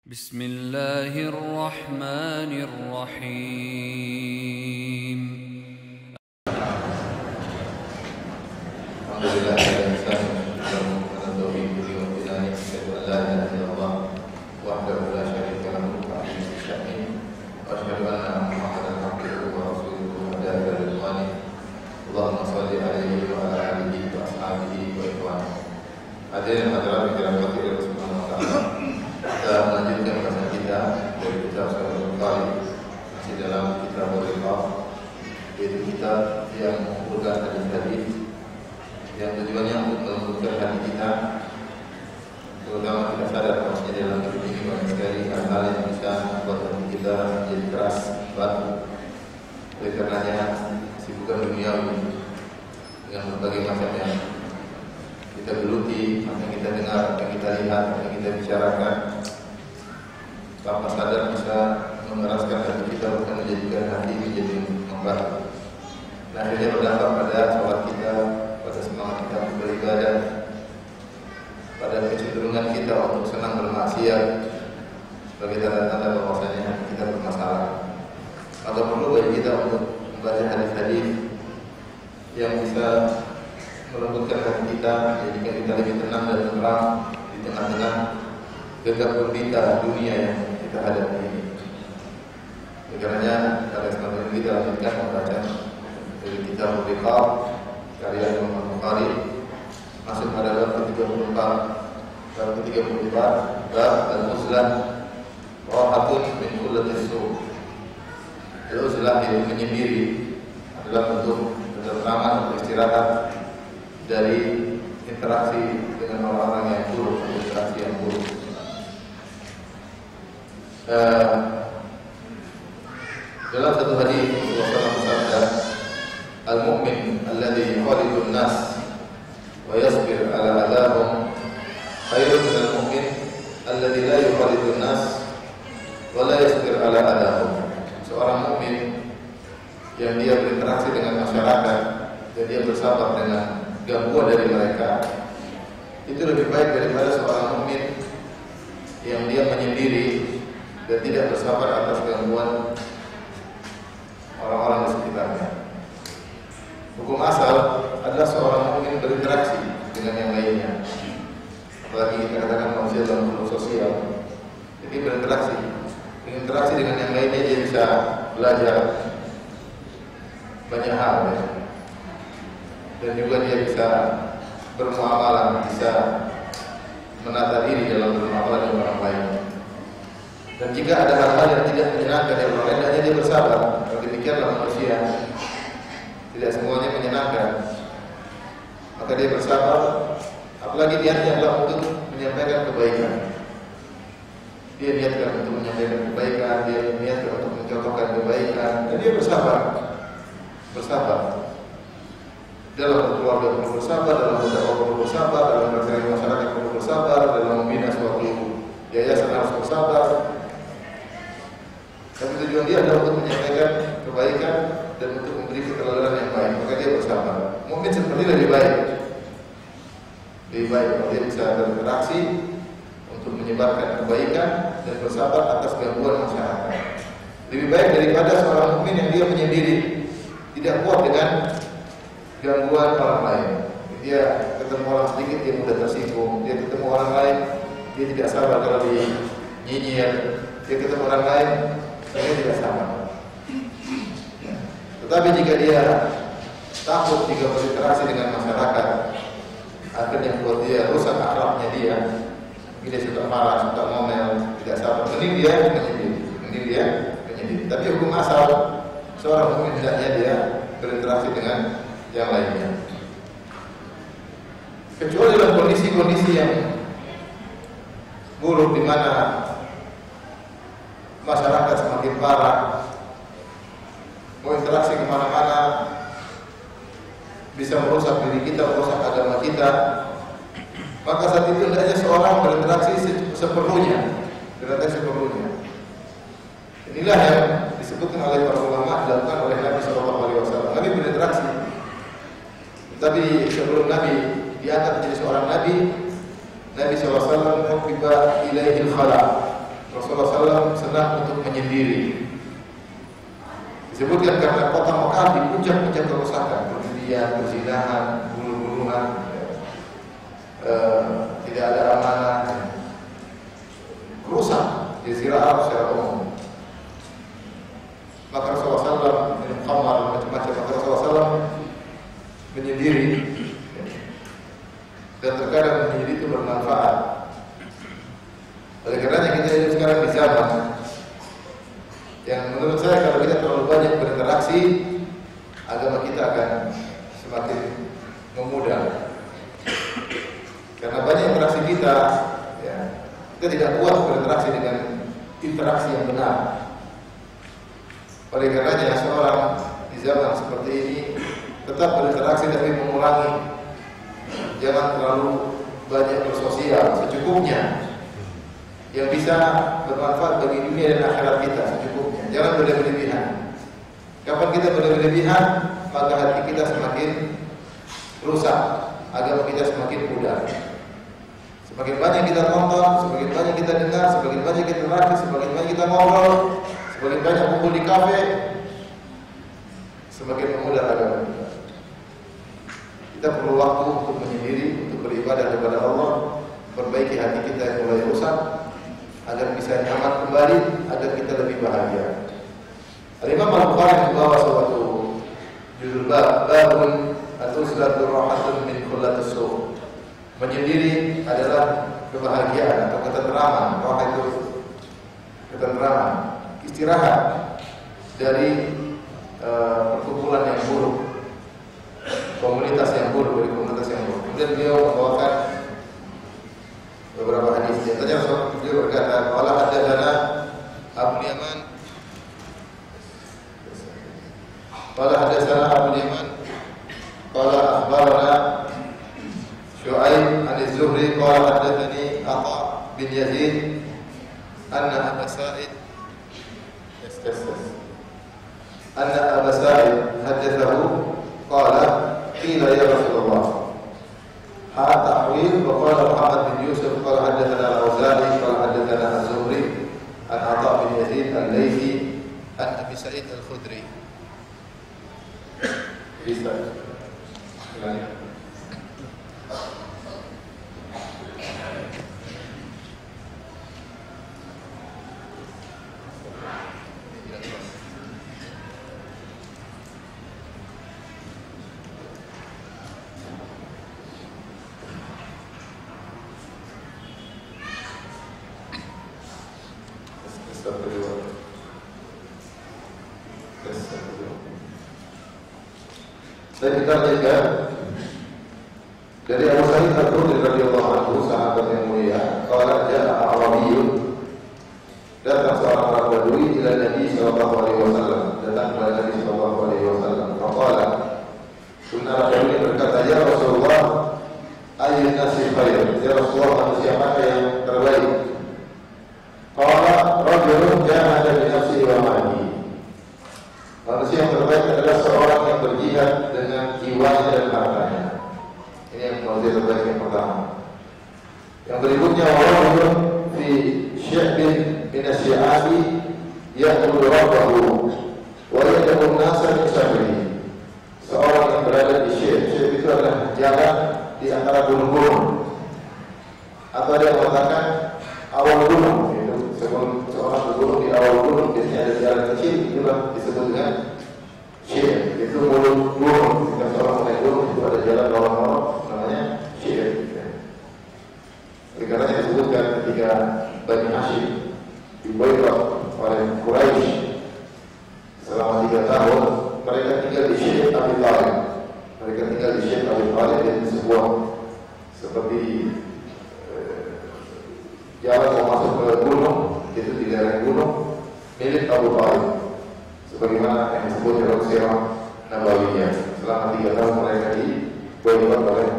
Bismillahirrahmanirrahim. Allahumma shalli alaihi wa ala alihi wa ashabihi wa ikhwani. Hadirin hadirat yang dirahmati Allah Subhanahu wa taala. Kita melanjutkan bahasan kita dari kitab Sahih Bukhari masih dalam kitab Al-Riqaq, yaitu kitab yang mengumpulkan hadis-hadis yang tujuannya untuk melembutkan hati kita, terutama kita sadar bahwasanya dalam hidup ini banyak sekali hal-hal yang bisa membuat hati kita menjadi keras batu. Oleh karenanya kesibukan duniawi dengan berbagai macam yang kita geluti, apa yang kita dengar, apa yang kita lihat, apa yang kita bicarakan, tanpa sadar bisa mengeraskan hati kita, bukan menjadikan hati menjadi membara. Nah, akhirnya berdampak pada sholat kita, pada semangat kita untuk beribadah, pada kecenderungan kita untuk senang bermaksiat, sebagai tanda-tanda bahwasanya hati kita bermasalah. Maka perlu bagi kita untuk membaca hadis-hadis yang bisa melembutkan hati kita, menjadikan kita lebih tenang dan tenang di tengah-tengah gegap gempita dunia yang kita hadapi ini. Karena pada kesempatan ini kita lanjutkan membaca dari kitab Al-Riqaq karya Imam Bukhari, masuk pada bab ke-34, bab al-uzlah rahatun min kullatis su'. Al-uzlah yang menyendiri adalah bentuk ketenangan atau istirahat dari interaksi dengan orang-orang yang buruk, interaksi yang buruk. Dalam satu hadis Rasulullah bersabda, "Al-mu'min alladhi yukhalidu an-nas wa yasbir 'ala adabihim khairun min al-mu'min alladhi la yukhalidu an-nas wa la yasbir 'ala adabihim." Seorang mukmin yang dia berinteraksi dengan masyarakat dan dia bersabar dengan gangguan dari mereka, itu lebih baik daripada seorang mukmin yang dia menyendiri dan tidak bersabar atas gangguan orang-orang di sekitarnya. Hukum asal adalah seorang mukmin berinteraksi dengan yang lainnya. Apalagi kita katakan manusia dalam makhluk sosial, jadi berinteraksi dengan yang lainnya, dia bisa belajar banyak hal, ya. Dan juga dia bisa bermuamalah, bisa menata diri dalam bermuamalah dengan orang lain. Dan jika ada hal-hal yang tidak menyenangkan dari orang lain, hanya dia bersabar. Kalau demikianlah manusia, tidak semuanya menyenangkan, maka dia bersabar. Apalagi niatnya adalah untuk menyampaikan kebaikan. Dia niatkan untuk menyampaikan kebaikan, dia niatkan untuk mencontohkan kebaikan, dan dia bersabar. Dalam berkeluarga perlu bersabar, dalam berdakwah perlu bersabar, dalam berkaitan masyarakat perlu bersabar, dalam membina suatu yayasan harus bersabar. Tapi tujuan dia adalah untuk menyampaikan kebaikan dan untuk memberi keteladan yang baik, maka dia bersabar. Mungkin seperti lebih baik kalau dia bisa berinteraksi untuk menyebarkan kebaikan dan bersabar atas gangguan masyarakat. Lebih baik daripada seorang mukmin yang dia menyendiri, tidak kuat dengan gangguan orang lain. Dia ketemu orang sedikit dia mudah tersinggung, dia ketemu orang lain dia tidak sabar kalau dinyinyir, dia ketemu orang lain dia tidak sabar. Tetapi jika dia takut jika berinteraksi dengan masyarakat, akhirnya buat dia rusak akhlaknya dia suka marah, suka ngomel, tidak sabar, mending dia menyendiri. Tapi hukum asal seorang mukmin hendaknya dia berinteraksi dengan yang lainnya. Kecuali dalam kondisi-kondisi yang buruk, di mana masyarakat semakin parah, mau interaksi kemana-mana bisa merusak diri kita, merusak agama kita, maka saat itu hendaknya seorang berinteraksi seperlunya. Inilah yang disebutkan oleh para ulama, dilakukan oleh Nabi SAW. Nabi berinteraksi, tapi sebelum Nabi diangkat menjadi seorang Nabi, Nabi SAW hubbiba ilaihil khala. bersenang untuk menyendiri. Disebutkan karena kota Mekah di puncak-puncak kerusakan, perjudian, perzinahan, bunuh-bunuhan, tidak ada amanah, rusak di Jazirah Arab secara umum. Maka Rasulullah SAW minum khamar macam-macam. Maka Rasulullah SAW menyendiri, dan terkadang menyendiri itu bermanfaat. Oleh karenanya kita hidup sekarang di zaman yang menurut saya kalau kita terlalu banyak berinteraksi, agama kita akan semakin memudah. Karena banyak interaksi kita, ya, kita tidak kuat berinteraksi dengan interaksi yang benar. Oleh karenanya seorang di zaman seperti ini tetap berinteraksi tapi mengurangi. Jangan terlalu banyak bersosial, secukupnya. Yang bisa bermanfaat bagi dunia dan akhirat kita secukupnya. Jangan berlebihan. Kapan kita berlebihan, maka hati kita semakin rusak, agama kita semakin mudah. Semakin banyak kita tonton, semakin banyak kita dengar, semakin banyak kita interaksi, semakin banyak kita ngobrol, semakin banyak kumpul di kafe, semakin memudah agama kita. Kita perlu waktu untuk menyendiri, untuk beribadah kepada Allah, perbaiki hati kita yang mulai rusak, agar bisa nyaman kembali, agar kita lebih bahagia. Al-Imam Al-Bukhari membawa suatu judul babun at-uzlatu rahatun min kullatis su'. Menyendiri adalah kebahagiaan atau ketenteraman. Roh itu ketenteraman, istirahat dari perkumpulan yang buruk, komunitas yang buruk, dari komunitas yang buruk. Kemudian beliau membawakan beberapa hadis. Di antaranya beliau berkata, "Qala haddatsana Abu Yaman." Qala haddatsana Abu Yaman. Qala akhbarana Syu'aib an Az-Zuhri qala haddatsani Atha bin Yazid anna Abu Sa'id anna Abu Sa'id haddatsahu qala qila ya Rasulullah tahwil wa qala Muhammad bin Yusuf qala haddatsana Al-Auza'i qala haddatsana Az-Zuhri an Atha bin Yazid Al-Laythi an Abi Sa'id Al-Khudri. Bisa. Saya kita lihat dari Abu Sa'id Al-Khudri radhiyallahu anhu, sahabat yang mulia, qala ja'a Arabiyyun, datang seorang orang Badui ila Nabi sallallahu alaihi wasallam, datang kepada Nabi sallallahu alaihi wasallam. Faqala, kunna Badui berkata, ya Rasulullah, ayyun nasi khair? Ya Rasulullah, manusia mana yang terbaik? Qala rajulun jahada bi nafsihi wa malihi. Manusia yang terbaik adalah seorang yang berjihad dengan jiwanya dan hartanya. Ini yang manusia terbaik yang pertama. Yang berikutnya, walaupun fi syi'bin min asyi'abi ya'budu rabbahu wa yad'u an-nasa min syarrihi. Seorang yang berada di syib itu adalah jalan di antara gunung-gunung. Atau ada yang mengatakan awal gunung. Sebelum seorang bergurung di awal gunung, biasanya ada jalan kecil, itulah disebut dengan syir. Itu mulut gunung. Jika seorang naik gunung, itu ada jalan bawah-bawah, namanya syir. Oleh karenanya disebutkan ketika Bani Hashim diboykot oleh Quraisy selama 3 tahun, mereka tinggal di Syekh Abi Thalib. Mereka tinggal di Syekh Abi Thalib dan sebuah seperti jalan mau masuk ke gunung, itu di daerah gunung milik Abu Thalib, sebagaimana yang disebut dalam Sirah Nabawiyah. Selama 3 tahun mereka diboykot oleh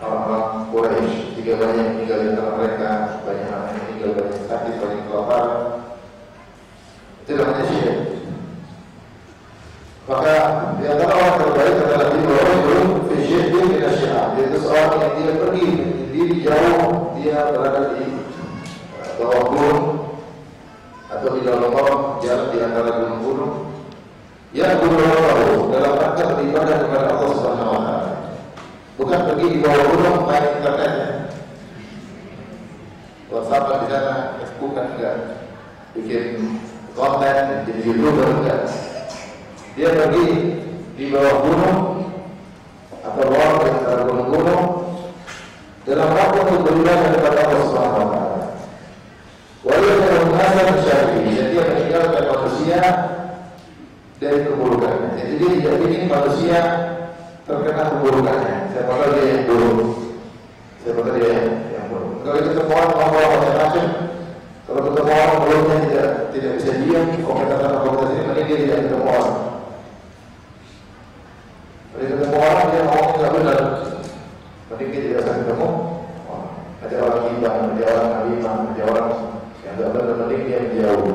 orang-orang Quraisy. 3 banyak yang tinggal di antara mereka, banyak anak yang tinggal, banyak sakit, banyak kelaparan. Itu namanya Syekh. Maka di antara orang terbaik adalah di bawah gunung Syekh bin Syi'ab, yaitu seorang yang dia pergi sendiri jauh, dia berada di bawah gunung atau di berjalan jalan di antara gunung-gunung, ya gunung dalam rangka beribadah kepada Allah Subhanahu wa taala. Bukan pergi di bawah gunung main internet ya. WhatsApp di sana, Facebook kan enggak. Bikin konten, jadi YouTuber enggak. Dia pergi di bawah gunung atau luar di antara gunung-gunung dalam rangka untuk beribadah kepada Allah Subhanahu wa taala. Walaupun masa mensyari, jadi dia meninggalkan manusia dari keburukannya. Jadi dia tidak ingin manusia terkena keburukannya. Siapa tahu dia yang buruk, siapa tahu dia yang buruk. Kalau kita mohon ngomong macam-macam, kalau kita mohon mulutnya tidak bisa diam, komentar-komentar ini mending dia tidak ketemu orang. Kalau ketemu orang dia ngomong tidak benar, mending dia tidak usah ketemu. Ada orang iman, ada orang alimah, ada orang yang tidak benar, mending dia menjauh.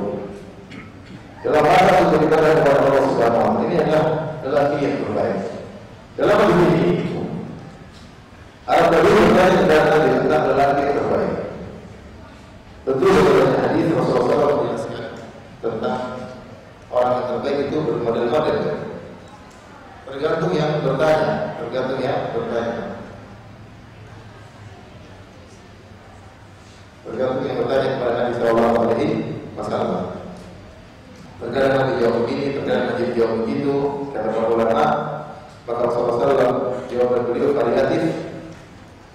Dalam rangka untuk beribadah kepada Allah Subhanahu wa taala, ini adalah niat terbaik. Dalam hal ini, Nabi bertanya tentang lelaki yang terbaik. Tentu dalam hadis Rasulullah SAW menjelaskan tentang orang yang terbaik itu bermodel-model. Tergantung yang bertanya, Tergantung yang bertanya kepada Nabi Sallallahu Alaihi Wasallam. Terkadang Nabi jawab begini, terkadang Nabi jawab begitu. Kata para ulama, maka Rasulullah SAW jawaban beliau variatif,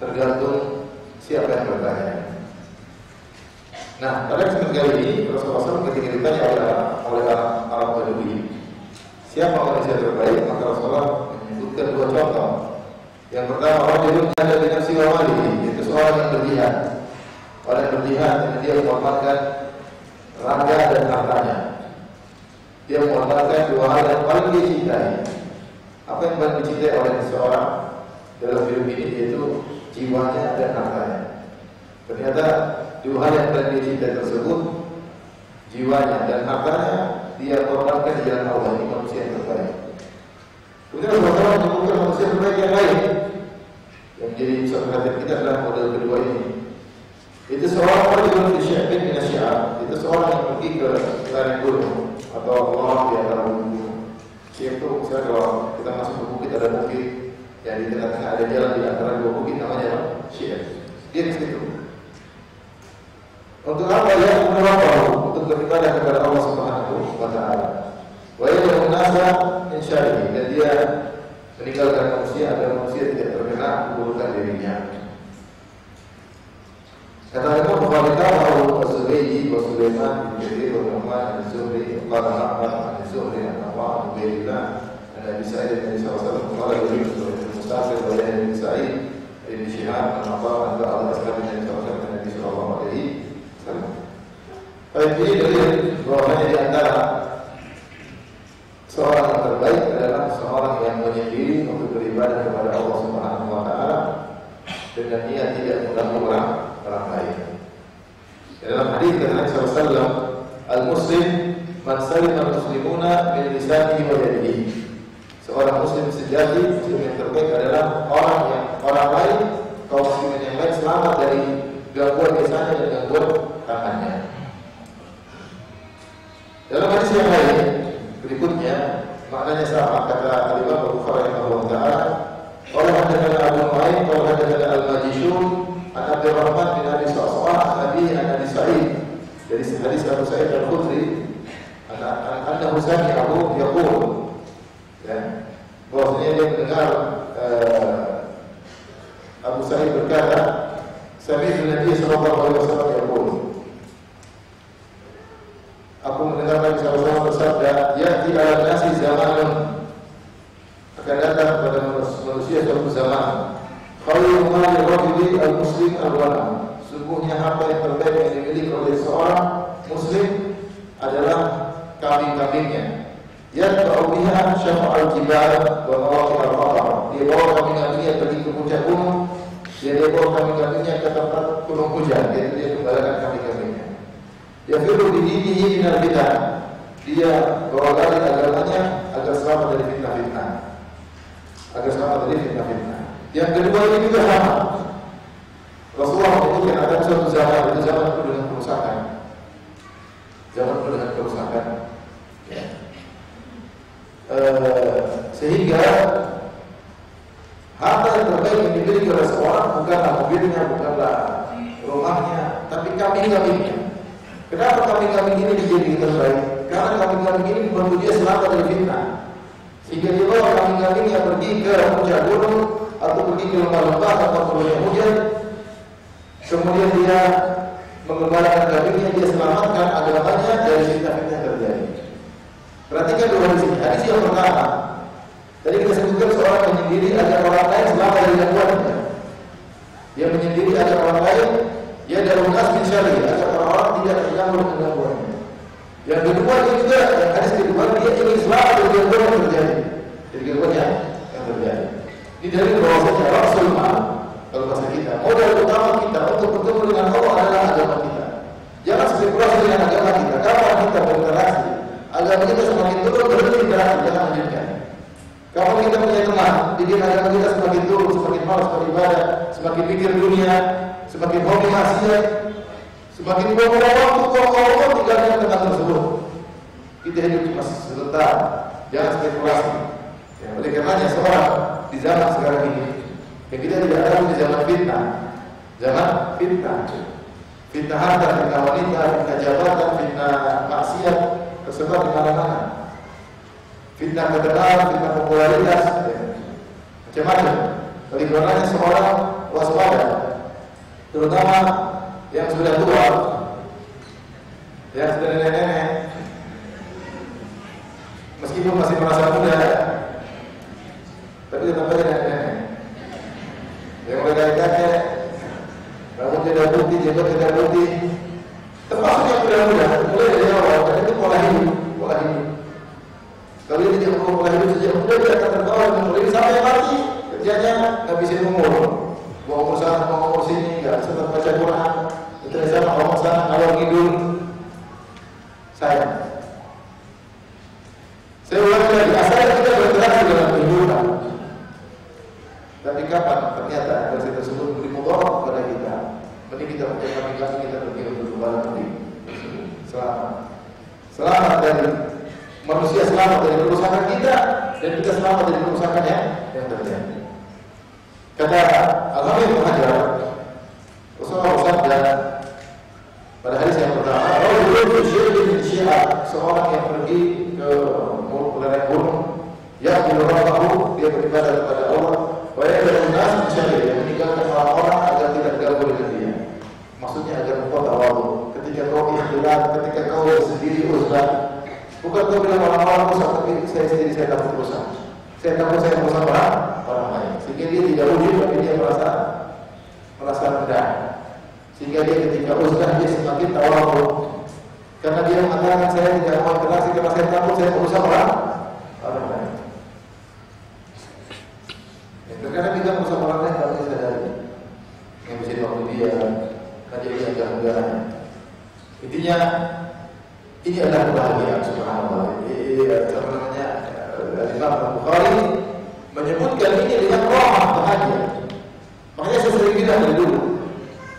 tergantung siapa yang bertanya. Nah, pada kesempatan kali ini Rasulullah SAW ketika ditanya oleh Arab Badui, siapa manusia terbaik, maka Rasulullah menyebutkan dua contoh. Yang pertama, orang judulnya ada dengan siwa wali, itu seorang yang berjihad. Orang yang berjihad, dia menghormatkan raga dan hartanya. Dia menghormatkan dua hal yang paling dia cintai. Apa yang paling dicintai oleh seseorang dalam hidup ini, yaitu jiwanya dan hartanya. Ternyata dua hal yang paling dia cintai tersebut, jiwanya dan hartanya, dia korbankan di jalan Allah. Ini manusia yang terbaik. Kemudian Rasulullah menyebutkan manusia terbaik yang lain. Yang jadi perhatian kita adalah model kedua ini. Itu seorang orang yang bersyaitan dengan syiar. Itu seorang yang pergi ke lereng gunung atau Allah di antara gunung. Syiar itu misalnya kalau kita masuk ke bukit, ada bukit yang di tengah-tengah ada jalan di antara dua bukit, namanya syiar. Dia di situ. Untuk apa ya? Untuk beribadah kepada Allah Subhanahu wa taala. Wa ya'lamu nasa min syarrihi, dan dia meninggalkan manusia agar manusia tidak terkena keburukan dirinya. Kata Imam Bukhari tahu Az-Zubaydi wa Sulaiman bin Jarir wa Nu'man Az-Zuhri qala Ahmad Az-Zuhri an-Nawa' Ubaydillah an Abi Sa'id bin Sa'id qala Yunus bin Mustafid wa Yahya bin Sa'id bin Shihab an-Nawa' an ba'd ashab bin Nabi sallallahu alaihi wasallam. Baik, ini dalil bahwasanya di antara seorang yang terbaik adalah seorang yang menyendiri untuk beribadah kepada Allah Subhanahu wa taala dengan niat tidak mengganggu orang lain. Dalam hadis kata Nabi SAW, al-muslim man salima al-muslimuna min lisanihi wa yadihi. Seorang muslim sejati, muslim yang terbaik adalah orang lain, kaum muslimin yang lain selamat dari gangguan lisannya dan gangguan tangannya. Dalam hadis yang lain berikutnya maknanya sama, kata Imam Bukhari rahimahullah taala, qala hadatsana Abu Nu'aim qala hadatsana al-Majishun an Abdurrahman bin Abi Sa'sa'ah an Abi Sa'id, dari hadis Abu Sa'id al-Khudri annahu sami'ahu yaqul, ya, bahwasanya dia mendengar Abu Sa'id berkata, sami'tu Nabi sallallahu alaihi wasallam yaqul, aku mendengar Nabi SAW bersabda, ya'ti ala nasi zamanun, akan datang kepada manusia suatu zaman, khairu mali rajuli al-muslim al-ghanam, sungguhnya harta yang terbaik yang dimiliki oleh seorang muslim adalah kambing-kambingnya. Yatba'u biha syafa'al jibal wa mawaqi' al-qatar, dia bawa kambing-kambingnya pergi ke puncak gunung, dia bawa kambing-kambingnya ke tempat gunung hujan, dia kembalikan kambing-kambingnya. Yafiru bidinihi minal bid'ah, dia bawa lari agamanya agar selamat dari fitnah-fitnah, Yang kedua ini juga sama. Rasulullah menyebutkan ada suatu zaman, itu zaman penuh dengan kerusakan. zaman penuh dengan kerusakan. Ya. Sehingga harta yang terbaik yang dimiliki oleh seorang bukanlah mobilnya, bukanlah rumahnya, tapi kambing-kambingnya. Kenapa kambing-kambing ini dijadikan terbaik? Karena kambing-kambing ini membantu dia selamat dari fitnah. Sehingga dia bawa kambing-kambingnya pergi ke puncak gunung atau pergi ke lembah-lembah atau turunnya hujan. Kemudian dia mengembalakan kambingnya, dia selamatkan agamanya dari fitnah-fitnah yang terjadi. Perhatikan dua hadis ini. Hadis yang pertama, tadi kita sebutkan seorang menyendiri agar orang lain selamat dari gangguannya. Dia menyendiri agar orang lain, dia darun nas min syarri, agar orang-orang tidak terganggu dengan gangguannya. Yang kedua juga, yang hadis kedua, dia ingin selamat dari gangguan yang terjadi. Dari gangguan yang terjadi. Ini dari bahwasanya Rasulullah, kalau bahasa kita, modal utama kita untuk bertemu dengan Allah adalah agama kita. Jangan spekulasi dengan agama kita. Kapan kita berinteraksi, agama kita semakin turun, berhenti interaksi, jangan lanjutkan. Kalau kita punya teman, didikan agama kita semakin turun, semakin malas beribadah, semakin pikir dunia, semakin hobi maksiat, semakin bawa waktu kau tinggalkan tentang tersebut. Kita hidup cuma sebentar, jangan spekulasi. Ya, oleh karenanya seorang di zaman sekarang ini, yang kita tidak tahu di zaman fitnah, fitnah harta, fitnah wanita, fitnah jabatan, fitnah maksiat tersebar di mana-mana. Fitnah ketenaran, fitnah popularitas, macam-macam. Oleh karenanya seorang waspada, terutama yang sudah tua, yang sudah nenek-nenek, meskipun masih merasa muda, tapi tetap aja nenek-nenek. Yang mulai kakek, rambutnya sudah putih, jenggot sudah putih, termasuk yang sudah muda, mulai dari awal, dan itu pola hidup. Kalau dia tidak mau pola hidup sejak muda, dia akan terbawa dengan pola hidup sampai mati. Kerjanya ngabisin umur, mau umur sana, mau umur sini, nggak sempat baca Quran, terus sama ngomong sana, ngalor ngidul. Saya ulangi lagi, asalnya kita berinteraksi dengan kehidupan. Tapi kapan ternyata interaksi tersebut memberi mudarat kepada kita? Mending kita punya kami kita pergi untuk kembali selamat dari manusia, selamat dari kerusakan kita, dan kita selamat dari kerusakan yang terjadi. Kata Al-Hafidz Ibnu Hajar, Rasulullah bersabda pada hadis yang pertama, seorang yang pergi ke lereng gunung, yang tahu dia beribadah kepada Allah, yang meninggalkan orang-orang agar tidak terganggu dengan dia. Maksudnya agar engkau tawadhu. Ketika kau ikhtilat, ketika kau sendiri uzlah, bukan kau bilang orang-orang rusak, tapi saya sendiri saya takut rusak. Saya takut saya merusak orang lain. Sehingga dia tidak ujub, tapi dia merasa rendah. Sehingga dia ketika uzlah dia semakin tawadhu. Karena dia mengatakan saya tidak mau interaksi karena saya takut saya merusak orang lain. Terkadang kita merusak orang lain kalau kita sadari. Yang bisa waktu dia, kan dia agak-agak. Intinya ini adalah kebahagiaan, subhanallah. Apa namanya? Imam Al-Bukhari menyebutkan ini dengan rahmat, bahagia. Makanya saya sering bilang dari dulu,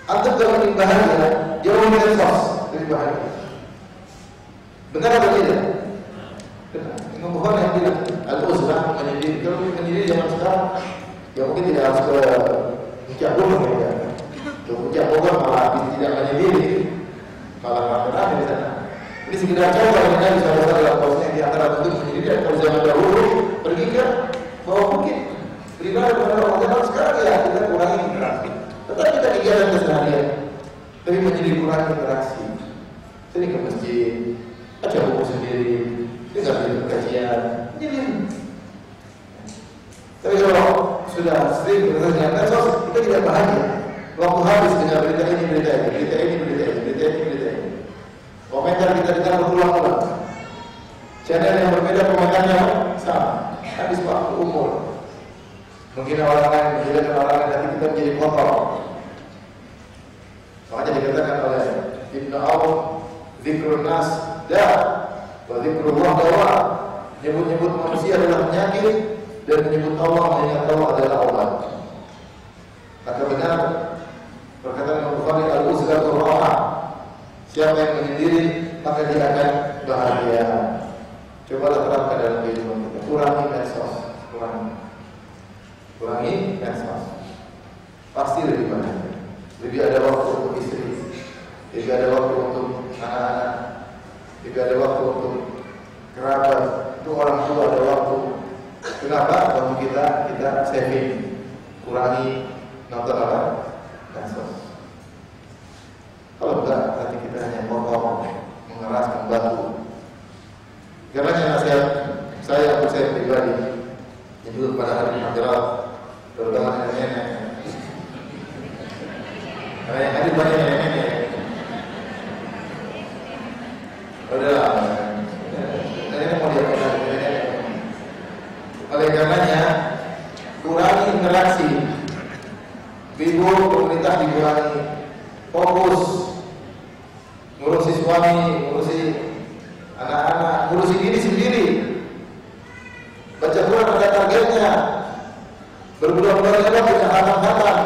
antum kalau ingin bahagia, jauh dari sos dari bahagia. Benar atau tidak? Benar. Imam Bukhari yang bilang al-uzlah menyendiri. Kalau menyendiri zaman sekarang, ya mungkin tidak harus ke puncak gunung ya. Ke puncak Bogor malah tidak menyendiri, malah ramai di sana. Ini sekedar contoh yang ada di salah-salah dalam posnya di antara bentuk menyendiri dan kalau zaman dahulu pergi ke bawah bukit beribadah kepada Allah. Kalau sekarang ya kita kurangi interaksi. Tetap kita kegiatan keseharian, tapi menyendiri kurangi interaksi. Sering ke masjid, baca buku sendiri, dengar kajian, menyendiri. Tapi kalau sudah sering berinteraksi dengan medsos, kita tidak bahagia. Waktu habis dengan berita ini. Komentar kita dengar berulang-ulang. Channel yang berbeda komentarnya sama. Habis waktu umur. Mungkin orang lain menjadikan orang lain nanti kita menjadi kotor. Makanya dikatakan oleh Ibnu Auf, zikrun nas wa zikrullah dawa. Nyebut-nyebut manusia adalah penyakit dan menyebut Allah, mengingat Allah adalah obat. Maka benar perkataan Imam Bukhari al-uzlatul rahah. Siapa yang menyendiri maka dia akan bahagia. Cobalah terapkan dalam kehidupan kita. Kurangi medsos, kurangi medsos. Pasti lebih bahagia. Lebih ada waktu untuk istri, lebih ada waktu untuk anak-anak, lebih ada waktu untuk kerabat, untuk orang tua ada waktu. Kenapa? Waktu kita saving, kurangi nonton apa? Medsos. Kalau enggak, nanti kita hanya potong, mengeras, membantu. Karena nasihat saya untuk saya pribadi, yang juga kepada hari akhirat, terutama nenek-nenek. Karena yang hadir banyak nenek-nenek. Udah, nenek mau diapakan nenek-nenek. Oleh karenanya, kurangi interaksi. Ibu komunitas dikurangi. Fokus ngurusi suami, ngurusi anak-anak, ngurusi diri sendiri. Baca Quran ada targetnya. Berbulan-bulan lewat dengan khatam-khatam.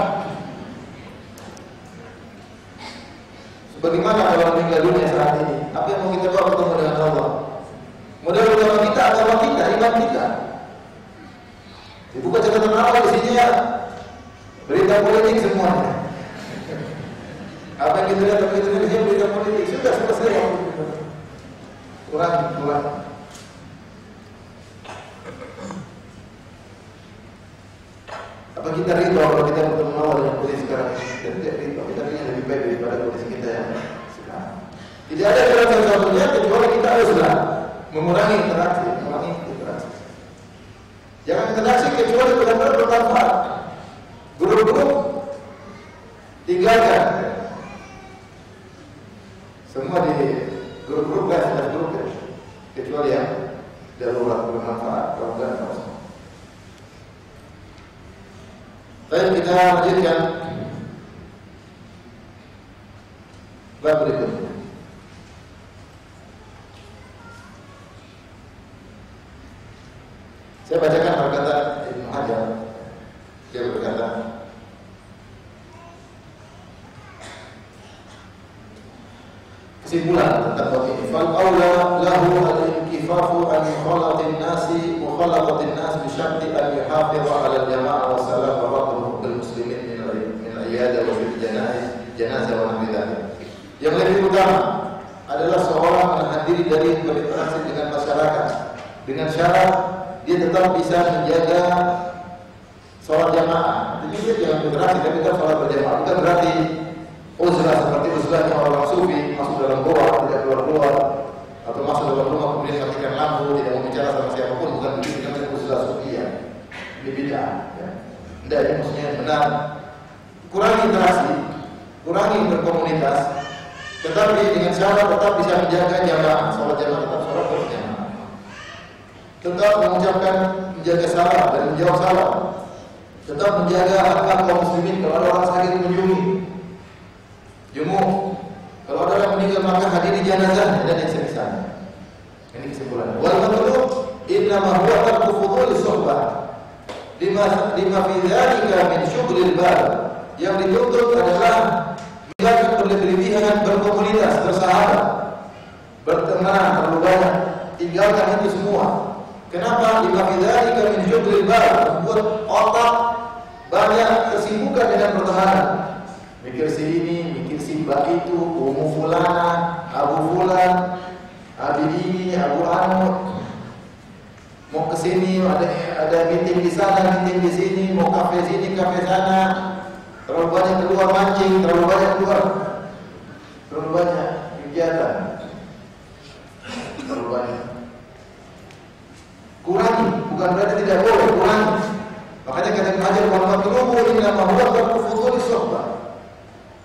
Sebagaimana kalau meninggal dunia saat ini, apa yang mau kita bawa ketemu dengan Allah? Modal utama kita, agama kita, iman kita. Dibuka catatan awal isinya berita politik semuanya. Apa yang kita lihat begitu dia berita politik sudah selesai waktu itu. Kurang. Apa kita ridho kalau kita bertemu awal dengan kondisi sekarang? Kita tidak ridho. Kita ingin lebih baik daripada kondisi kita yang sekarang. Tidak ada jalan satu-satunya kecuali kita haruslah mengurangi interaksi. Jangan interaksi kecuali benar-benar bermanfaat. Grup-grup tinggalkan. Semua di grup-grup kan sudah grup ya. Kecuali yang darurat bermanfaat. Kalau enggak harus. Baik, kita lanjutkan bab berikutnya. Saya bacakan perkataan Ibnu Hajar. Dia berkata, kesimpulan tentang bab ini, fal aula lahu al-inkifafu an mukhalaqatin nasi mukhalaqatin nas bi syarti an yuhafidha 'ala al-jama'ah wa salam wa rabbuh bil muslimin min al-iyadah wa fil janazah wa nahwi dzalik. Yang lebih utama adalah seorang menghadiri dari berinteraksi dengan masyarakat dengan syarat dia tetap bisa menjaga sholat jamaah. Jadi dia jangan berinteraksi tapi tetap sholat berjamaah. Bukan berarti uzlah seperti uzlahnya orang sufi, masuk dalam goa, tidak keluar-keluar, atau masuk dalam rumah kemudian matikan lampu, tidak mau bicara sama siapapun, bukan begitu, namanya uzlah sufi ya. Ini bid'ah ya. Tidak, ini maksudnya benar. Kurangi interaksi, kurangi berkomunitas, tetapi dengan syarat tetap bisa menjaga jamaah, sholat jamaah tetap sholat berjamaah. Tetap mengucapkan, menjaga salam dan menjawab salam. Tetap menjaga hak kaum muslimin kalau ada orang sakit mengunjungi. Jumuk. Kalau ada orang meninggal maka hadiri janazah dan yang semisal. Ini kesimpulan. Wal matlub innama huwa tarku fudul suhbah. Lima fi dzalika min syughlil bal. Yang dituntut adalah meninggalkan berlebihan berkomunitas, bersahabat, berteman terlalu banyak. Tinggalkan itu semua. Kenapa? Lima fi dzalika min syughlil bal. Membuat otak banyak kesibukan dengan pertemanan. Mikir si ini, mikir si mbak itu, Ummu Fulana, Abu Fulan, Abi ini, Abu Anu. Mau ke sini, ada meeting di sana, meeting di sini, mau kafe sini, kafe sana. Terlalu banyak keluar mancing, terlalu banyak keluar, terlalu banyak kegiatan, terlalu banyak. Kurangi, bukan berarti tidak boleh, kurangi. Makanya kata Ibnu Hajar, wal matlubu innama huwa tarku fudul suhbah.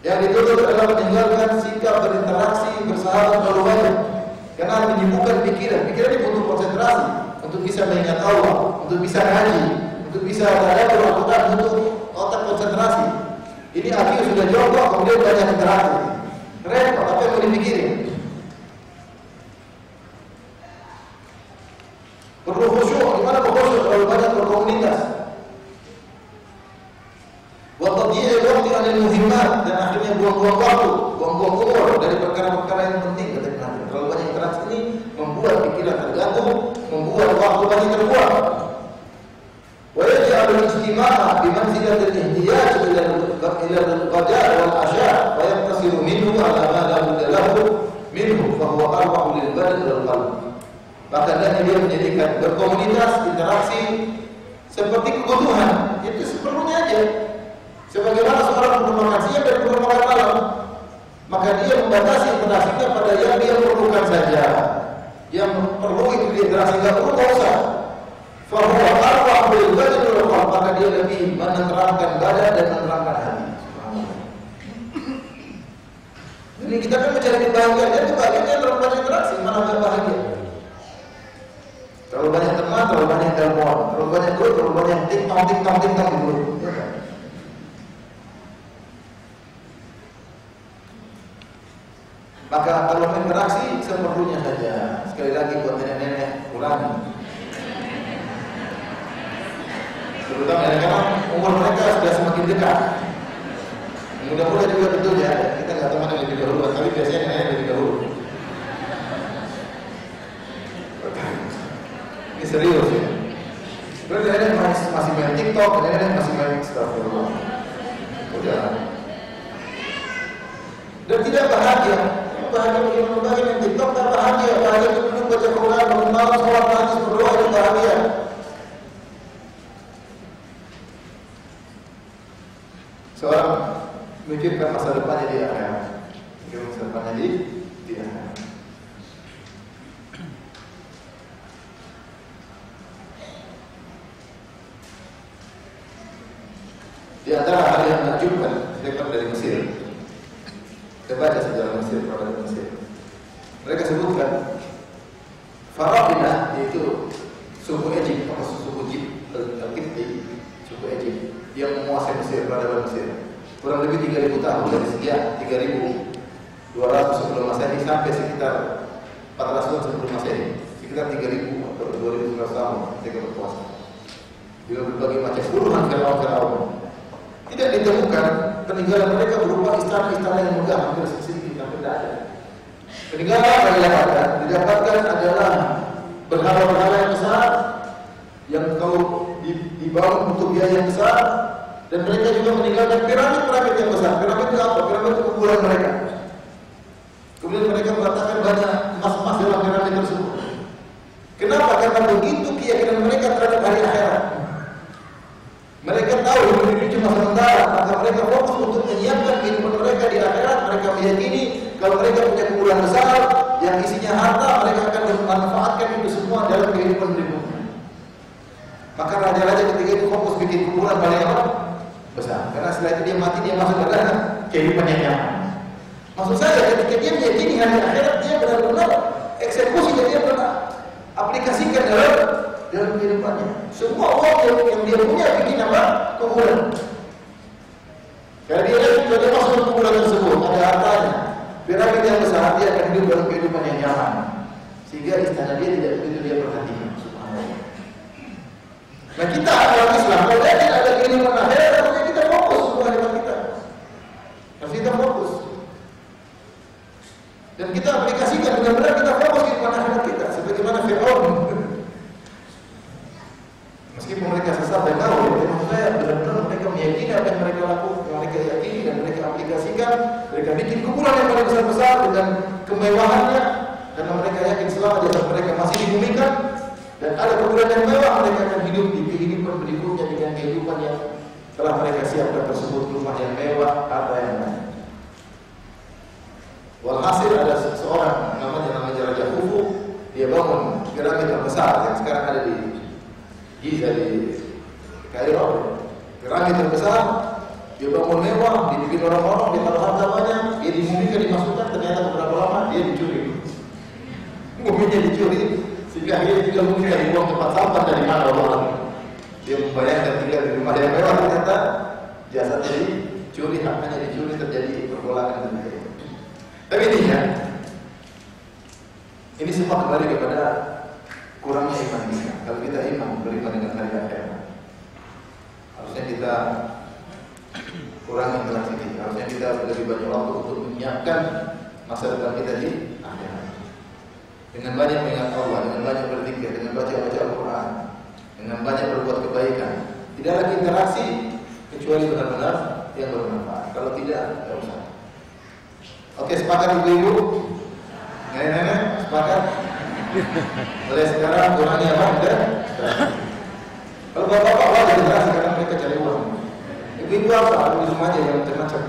Yang dituntut adalah meninggalkan sikap berinteraksi, bersahabat terlalu banyak. Karena menyibukkan pikiran. Pikiran ini butuh konsentrasi untuk bisa mengingat Allah, untuk bisa ngaji, untuk bisa tadabbur Al-Quran, untuk otak konsentrasi. Ini akhirnya sudah jongkok, kemudian banyak interaksi. Repot, apa yang mau dipikirin? Perlu khusyuk, gimana khusyuk terlalu banyak berkomunitas? Waktu dia waktu anil muhimmat dan akhirnya buang-buang waktu, buang-buang umur dari perkara-perkara yang penting kata Nabi. Terlalu korbannya terbuang. Wa yaj'alul ijtima'a bi manzilatil ihtiyaj ila al-qada' wal 'asha' wa yattasilu minhu 'ala ma la budda lahu minhu fa huwa arwa'u lil badan wal qalb. Bahkan dia menjadikan berkomunitas, interaksi seperti kebutuhan, itu seperlunya aja. Sebagaimana seorang perlu makan siang dan perlu makan malam, maka dia membatasi interaksinya pada yang dia perlukan saja. Yang perlu itu dia interaksi, nggak perlu nggak usah. Fahuwa arwah bil badan wal qalb, maka dia lebih menerangkan badan dan menerangkan hati. Jadi kita kan mencari kebahagiaan, dan kebahagiaan terlalu banyak interaksi, mana nggak bahagia? Terlalu banyak teman, terlalu banyak telepon, terlalu banyak grup, terlalu banyak ting-tong di grup. Maka kalau interaksi seperlunya saja. Sekali lagi buat nenek-nenek, kurangi. Terutama nenek-nenek, umur mereka sudah semakin dekat. Mudah-mudahan juga betul ya. Kita nggak teman yang lebih dahulu, tapi biasanya nenek lebih dahulu. Ini serius ya. Berarti nenek masih main TikTok, nenek masih main Instagram. Udah. Dan tidak bahagia. Bahagia main TikTok tak bahagia. Bahagia itu duduk baca Quran, bangun malam, sholat maghrib, berdoa itu bahagia. Seorang memikirkan masa depannya di akhirat. Memikirkan masa depannya di akhirat. Di antara hal yang menakjubkan mereka dari Mesir. Kita baca sejarah Mesir, peradaban Mesir. Mereka sebutkan Farabilah, yaitu suku Egypt atau suku Al-Qibti, suku Egypt yang menguasai Mesir, peradaban Mesir. Kurang lebih 3.000 tahun dari sejak 3.200 sebelum Masehi sampai sekitar 400 tahun sebelum Masehi, sekitar 3.000 atau 2.100 tahun mereka berkuasa. Dengan berbagai macam puluhan Firaun. Tidak ditemukan peninggalan mereka berupa istana-istana yang megah, hampir sedikit, hampir tidak ada. Peninggalan yang didapatkan adalah berhala-berhala yang besar yang kau dibangun untuk biaya yang besar, dan mereka juga meninggalkan piramid-piramid yang besar. Piramid itu apa? Piramid itu kuburan mereka. Kemudian mereka meletakkan banyak emas-emas dalam piramid tersebut. Kenapa? Karena begitu keyakinan mereka terhadap hari akhirat. Mereka tahu hidup ini cuma sementara, maka mereka fokus untuk menyiapkan kehidupan mereka di akhirat. Mereka meyakini kalau mereka punya kuburan besar yang isinya harta, mereka akan memanfaatkan itu semua dalam kehidupan berikutnya. Maka raja-raja ketika itu fokus bikin kuburan paling apa? Besar. Karena setelah itu dia mati, dia masuk ke dalam kehidupan yang nyaman. Maksud saya, ketika dia meyakini hari akhirat, dia benar-benar eksekusi dan dia pernah aplikasikan dalam kehidupannya. Semua uang yang dia punya bikin apa? Kuburan. Kalau dia masuk ke kuburan tersebut, ada hartanya, piramid yang besar, dia akan hidup dalam kehidupan yang nyaman. Sehingga istana dia tidak begitu dia perhatikan. Subhanallah. Nah kita orang Islam, kalau dia tidak ada kehidupan akhirat, artinya kita fokus semua hidup kita. Harus kita fokus. Dan kita aplikasikan benar-benar kita fokus kehidupan akhirat kita, sebagaimana Firaun. Meskipun mereka sesat dan tahu, maksud saya benar-benar mereka meyakini apa yang mereka lakukan, mereka yakini dan mereka aplikasikan, mereka bikin kuburan yang paling besar-besar dengan kemewahannya, karena mereka yakin selama jasad mereka masih dibumikan dan ada kuburan yang mewah, mereka akan hidup di kehidupan berikutnya dengan kehidupan yang telah mereka siapkan tersebut, rumah yang mewah, harta yang banyak. Walhasil ada seorang namanya Raja Khufu, dia bangun piramid terbesar yang sekarang ada di Giza di Kairo, piramid terbesar, dia bangun mewah, dibikin orang-orang, dia taruh harta banyak, dia dimumikan, dimasukkan, ternyata beberapa lama dia dicuri. Muminya dicuri, sehingga akhirnya juga muminya dibuang tempat sampah dari mana orang. Dia membayangkan tinggal di rumah yang mewah, ternyata jasadnya dicuri, hartanya dicuri, terjadi pergolakan dan lain-lain. Tapi ini semua kembali kepada kurangnya iman kita. Kalau kita iman, beriman dengan hari akhirat, harusnya kita kurangi interaksi kita. Harusnya kita lebih banyak waktu untuk menyiapkan masa depan kita di akhirat. dengan banyak mengingat Allah, dengan banyak berzikir, dengan baca-baca Al-Quran, dengan banyak berbuat kebaikan. Tidak lagi interaksi kecuali benar-benar yang bermanfaat. Kalau tidak, tidak usah. Oke, sepakat ibu-ibu? Nenek-nenek, sepakat? Mulai sekarang kurangi apa? Udah? Kalau bapak-bapak wajib interaksi karena mereka cari uang. Ibu-ibu apa? Di rumah aja yang macam-macam.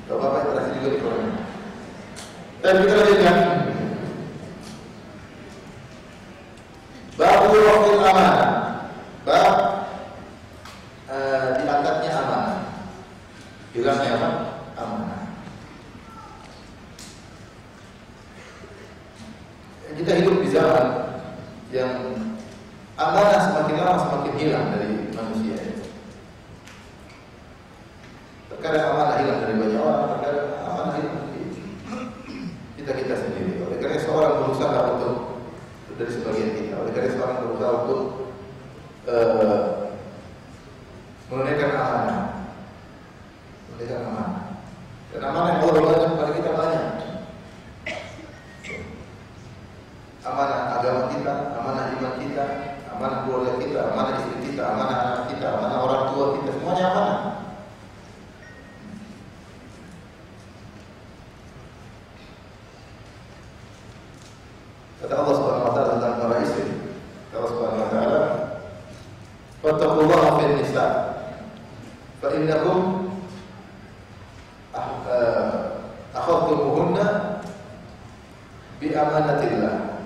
Kalau bapak interaksi juga di kurangi. Dan kita lanjutkan. Bab wafil amanah. Bab diangkatnya amanah. Hilangnya apa? Amanah. Kita hidup di zaman yang amanah semakin lama semakin hilang dari manusia. Terkadang amanah hilang dari banyak orang, terkadang amanah hilang dari kita sendiri. Oleh karena seorang berusaha untuk dari sebagian kita, oleh karena seorang berusaha untuk menunaikan amanah, dan amanah yang Allah berikan kepada kita banyak. Amanah agama kita, amanah iman kita, amanah keluarga kita, amanah istri kita, amanah anak kita, amanah orang tua kita, semuanya amanah. Kata Allah Subhanahu wa taala tentang para istri, Allah Subhanahu wa taala, "Fattaqullaha fil nisa, fa innakum akhadtumuhunna bi amanatillah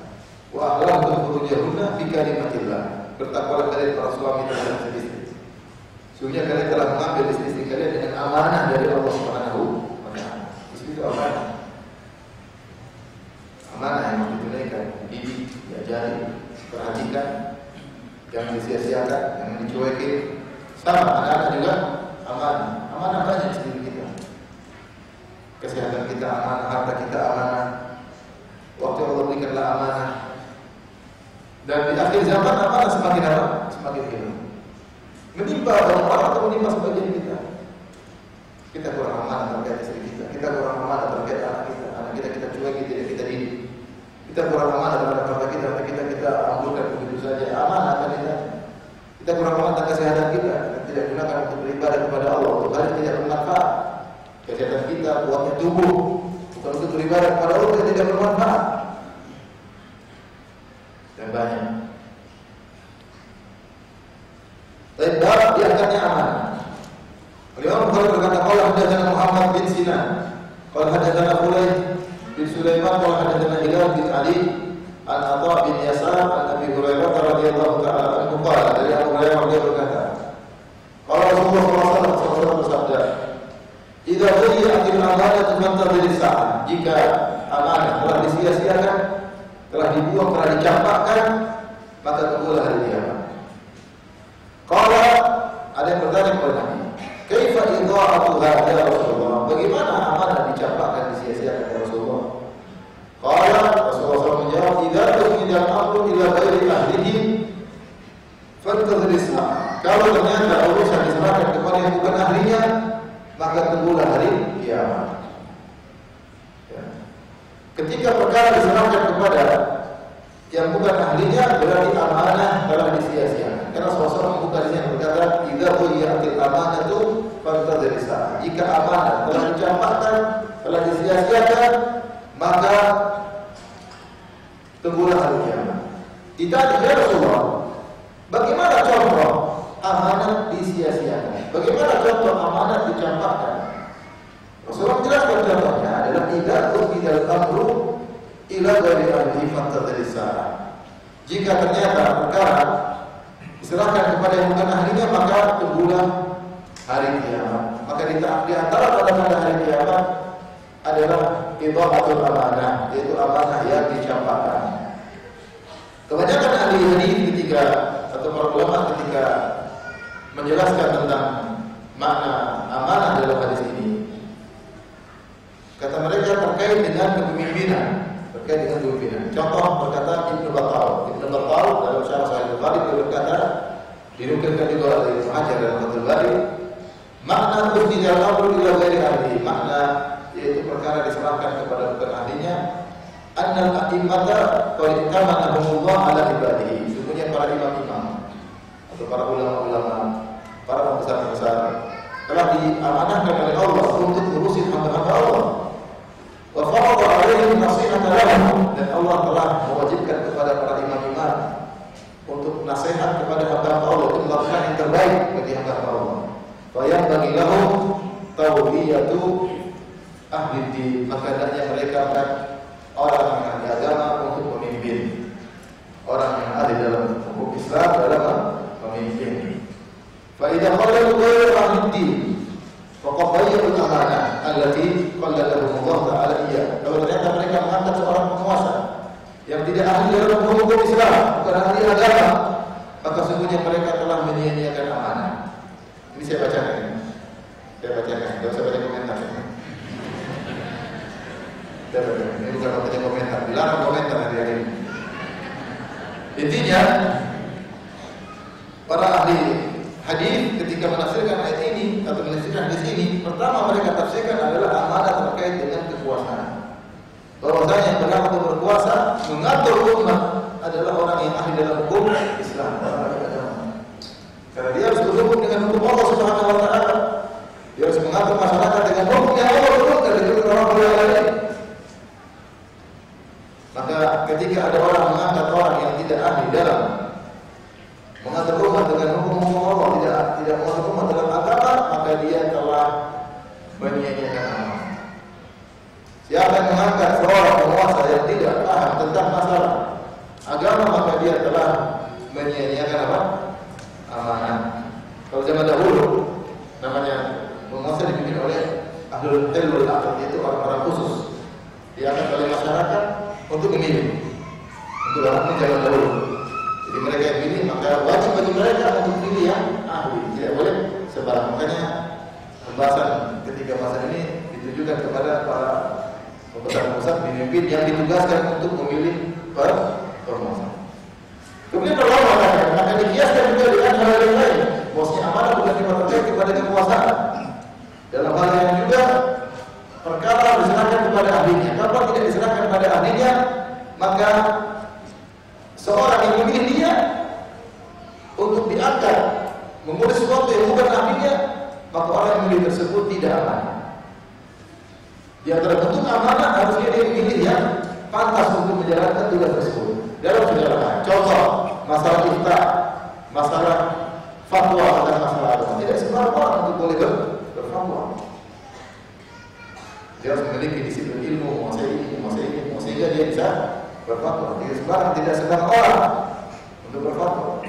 wa ahlaqtum furujahunna bi kalimatillah." Bertakwalah kalian para suami terhadap istri. Sesungguhnya kalian telah mengambil istri kalian dengan amanah dari Allah Subhanahu wa taala. Istri itu amanah. Amanah yang ditunaikan, dididik, diajari, perhatikan, jangan disia-siakan, jangan dicuekin. Sama anak-anak juga amanah. Amanah banyak di diri kita. Kesehatan kita amanah, harta kita amanah. Waktu Allah berikanlah amanah. Dan di akhir zaman amanah semakin apa? Semakin hilang. Menimpa orang-orang atau menimpa sebagian kita. Kita kurang amanah terkait istri kita. Kita kurang amanah terkait anak kita. Anak kita cuekin, tidak kita didik. Kita kurang amanah terhadap harta kita, kita ambilkan begitu saja. Amanah kan kita. Kita kurang amanah tentang kesehatan kita, tidak gunakan untuk beribadah kepada Allah. Untuk hal tidak bermanfaat. Kesehatan kita, kuatnya tubuh, bukan untuk beribadah kepada Allah yang tidak bermanfaat. Dan banyak. Tapi bab diangkatnya amanah. Imam Bukhari berkata, qala hadatsana Muhammad bin Sinan, qala hadatsana Fulayh bin Sulaiman, qala hadatsana Hilal bin Ali an Atha bin Yasar an Abi Hurairah radhiyallahu ta'ala anhu qala, dari Abu Hurairah dia berkata, qala Rasulullah sallallahu alaihi wasallam bersabda, "Idza dhiya'atil amanatu fantadhir as-sa'ah." Jika amanah telah disia-siakan, telah dibuang, telah dicampakkan, maka tunggulah hari kiamat. Qala, ada yang bertanya kepada Nabi, "Kaifa idha'atuha ya Rasulullah?" Bagaimana amanah dicampakkan, disia-siakan ya Rasulullah? Qala, Rasulullah SAW menjawab, "Idza tu'mina al-amru ila ghairi ahlihi fantadhir as-sa'ah." Kalau ternyata urusan diserahkan kepada yang bukan ahlinya, maka tunggulah hari kiamat. Ya. Ketika perkara diserahkan kepada yang bukan ahlinya, berarti amanah telah disia-siakan. Karena Rasulullah membuka di sini berkata, "Idza dhiya'atil amanatu fantadhir as-sa'ah." Jika amanah telah dicampakkan, telah disia-siakan, maka tunggulah hari kiamat. Ditanya, "Ya Rasulullah, bagaimana contoh amanah disia-siakan? Bagaimana contoh amanah dicampakkan?" Rasulullah menjelaskan contohnya adalah idza tu'midal amru ila ghairi ahlihi fantadhir as-sa'ah. Jika ternyata perkara diserahkan kepada yang bukan ahlinya, maka tunggulah hari kiamat. Maka di antara tanda-tanda hari kiamat adalah idha'atul amanah, yaitu amanah yang dicampakkan. Kebanyakan ahli hadis ketika atau para ulama ketika menjelaskan tentang makna amanah dalam hadis ini, kata mereka terkait dengan kepemimpinan. Contoh berkata Ibnu Battal dalam Syarah Sahih Bukhari dia berkata, dinukilkan juga dari Ibnu Hajar dalam Fathul Bari, makna usnidal amru ila ghairi ahli, makna yaitu perkara diserahkan kepada bukan ahlinya annal a'immata qad kamanahumullah ala ibadihi. Sesungguhnya para imam-imam atau para ulama-ulama, para pembesar-pembesar telah diamanahkan oleh Allah untuk ngurusin hamba-hamba Allah. Wa farada 'alaihim nasihatan lahum, dan Allah telah mewajibkan kepada para imam-imam untuk nasihat kepada hamba-hamba Allah, untuk melakukan yang terbaik bagi hamba-hamba Allah. Fa yang bagi lahum tawliyatu ahli din, maka hendaknya mereka orang yang ahli agama untuk memimpin, orang yang ahli dalam hukum Islam dalam memimpin. Fa idza qalu ghayra ahli din faqad bayyana amanah allati qalladahum Allah taala iya. Kalau ternyata mereka mengangkat seorang penguasa yang tidak ahli dalam hukum Islam, bukan ahli agama, maka sesungguhnya mereka telah menyia-nyiakan amanah. Ini saya bacakan. Saya bacakan, tidak usah baca komentar. Ini bukan baca komentar, dilarang komentar hari ini. Intinya, para ahli hadis ketika menafsirkan ayat ini atau menafsirkan hadis ini, pertama mereka tafsirkan adalah amanah terkait dengan kekuasaan. Bahwasanya yang berhak untuk berkuasa mengatur umat adalah orang yang ahli dalam hukum Islam. Karena dia harus berhukum dengan hukum Allah Subhanahu wa taala. Dia harus mengatur masyarakat dengan hukum yang Allah turunkan dari orang lain. Maka ketika ada orang mengangkat orang yang tidak ahli dalam mengatur umat dengan hukum Allah, tidak mengatur umat dalam agama, maka dia telah menyia-nyiakan amanah. Siapa yang mengangkat seorang penguasa yang tidak paham tentang masalah agama, maka dia telah menyia-nyiakan apa? Amanah. Kalau zaman dahulu namanya penguasa dipimpin oleh ahlul ilmu al-aqd, yaitu orang-orang khusus diangkat oleh masyarakat untuk memilih, untuk dalam zaman dahulu. Jadi mereka yang pilih, maka wajib bagi mereka untuk pilih yang ahli, tidak boleh sembarang. Makanya pembahasan ketika masa ini ditujukan kepada para pembesar-pembesar pemimpin yang ditugaskan untuk memilih penguasa. Kemudian kalau Allah akan dikiaskan juga dengan hal yang lain. Bosnya amanah bukan dipercaya kepada kekuasaan. Dalam hal yang juga perkara diserahkan kepada ahlinya. Kalau tidak diserahkan kepada ahlinya, maka seorang yang memilih dia untuk diangkat mengurus sesuatu yang bukan ahlinya, maka orang yang memilih tersebut tidak amanah. Di antara bentuk amanah harusnya dia memilih yang pantas untuk menjalankan tugas tersebut dalam segala hal. Contoh, masalah ifta, masalah fatwa tentang masalah agama. Tidak sembarang orang untuk boleh berfatwa. Dia harus memiliki disiplin ilmu, menguasai sehingga dia bisa berfatwa. Tidak sembarang orang untuk berfatwa.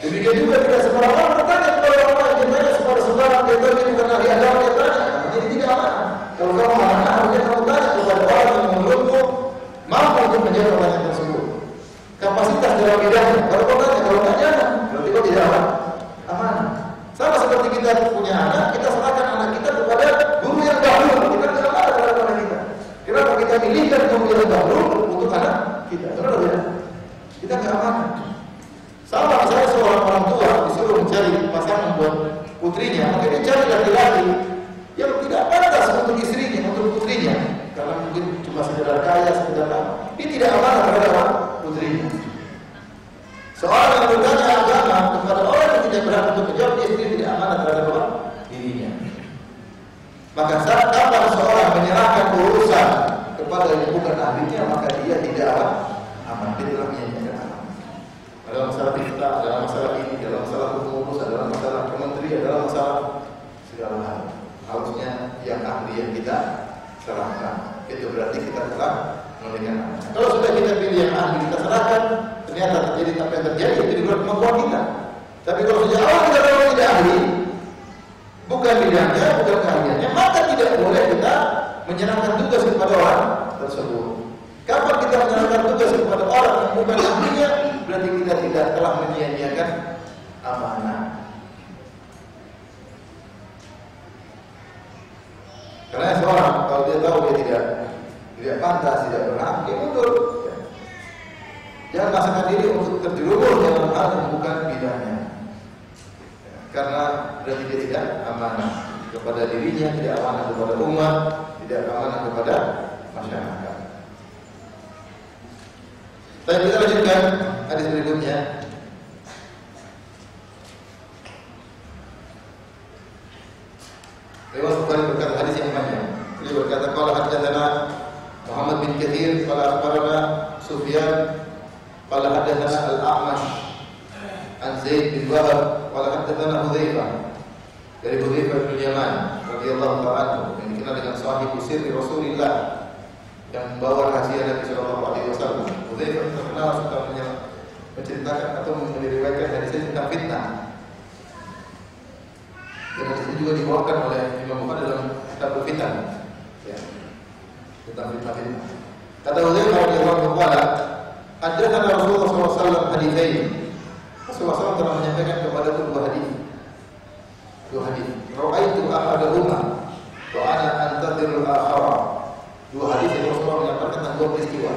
Demikian juga tidak sembarang orang bertanya kepada orang lain. Dia tanya kepada sembarang, dia tanya bukan ahli agama, dia tanya. Jadi tidak amanah. Kalau kamu amanah, harusnya kamu tanya kepada orang yang menurutmu mampu untuk menjawab pertanyaan tersebut. Kapasitas dalam bidangnya. Kalau kau tanya, kalau nggak jangan, berarti kau tidak amanah. Sama seperti kita punya anak, kita serahkan anak kita kepada guru yang bahlul. Kita tidak amanah terhadap anak kita. Kenapa kita pilihkan guru yang bahlul untuk anak kita? Benar tidak? Kita nggak amanah. Sama misalnya seorang orang tua disuruh mencari pasangan buat putrinya, maka dia cari laki-laki yang tidak pantas untuk istrinya, untuk putrinya, karena mungkin cuma sekedar kaya, sekedar apa. Dia tidak amanah terhadap putrinya. Seorang yang bertanya agama kepada orang yang tidak berhak untuk menjawab, dia sendiri tidak amanah terhadap dirinya. Maka saat kapan seorang menyerahkan urusan kepada yang bukan ahlinya, maka dia tidak amanah. Dia telah menyia-nyiakan amanah. Dalam masalah kita, dalam masalah ini, dalam masalah hukum urusan, dalam masalah kementerian, dalam masalah segala hal, harusnya yang ahli yang kita serahkan. Itu berarti kita telah memberikan amanah. Kalau sudah kita pilih yang ahli, kita serahkan, ternyata terjadi apa yang terjadi, itu di luar kemampuan kita. Tapi kalau sejak awal kita tahu tidak ahli, bukan bidangnya, bukan keahliannya, maka tidak boleh kita menyerahkan tugas kepada orang tersebut. Kapan kita menyerahkan tugas kepada orang yang bukan ahlinya, berarti kita tidak telah menyia-nyiakan amanah. Karena seorang kalau dia tahu dia tidak pantas, tidak berhak, dia mundur. Jangan paksakan diri untuk terjerumus dalam hal yang bukan bidangnya. Karena berarti dia tidak amanah kepada dirinya, tidak amanah kepada umat, tidak amanah kepada masyarakat. Baik, kita lanjutkan hadis berikutnya. Riwayat Bukhari berkata hadis yang panjang. Beliau berkata qala haddatsana Muhammad bin Katsir qala akhbarana Sufyan qala haddatsana Al-A'mash an Zaid bin Wahab qala haddatsana Hudzaifah dari Hudzaifah bin Yaman radhiyallahu ta'ala anhu yang dikenal dengan sahibu sirri Rasulillah yang membawa rahasia Nabi sallallahu alaihi wasallam. Hudzaifah terkenal suka menceritakan atau meriwayatkan hadis tentang fitnah. Dan hadis ini juga dibawakan oleh Imam Bukhari dalam kitab Al-Fitan, ya, tentang fitnah-fitnah. Kata Hudzaifah radhiyallahu anhu, haddatsana Rasulullah sallallahu alaihi wasallam haditsain. Rasulullah SAW telah menyampaikan kepada dua hadis. Ra'aitu ahadahuma wa ana antadhirul akhara. Dua hadis yang Rasulullah menyampaikan tentang dua peristiwa.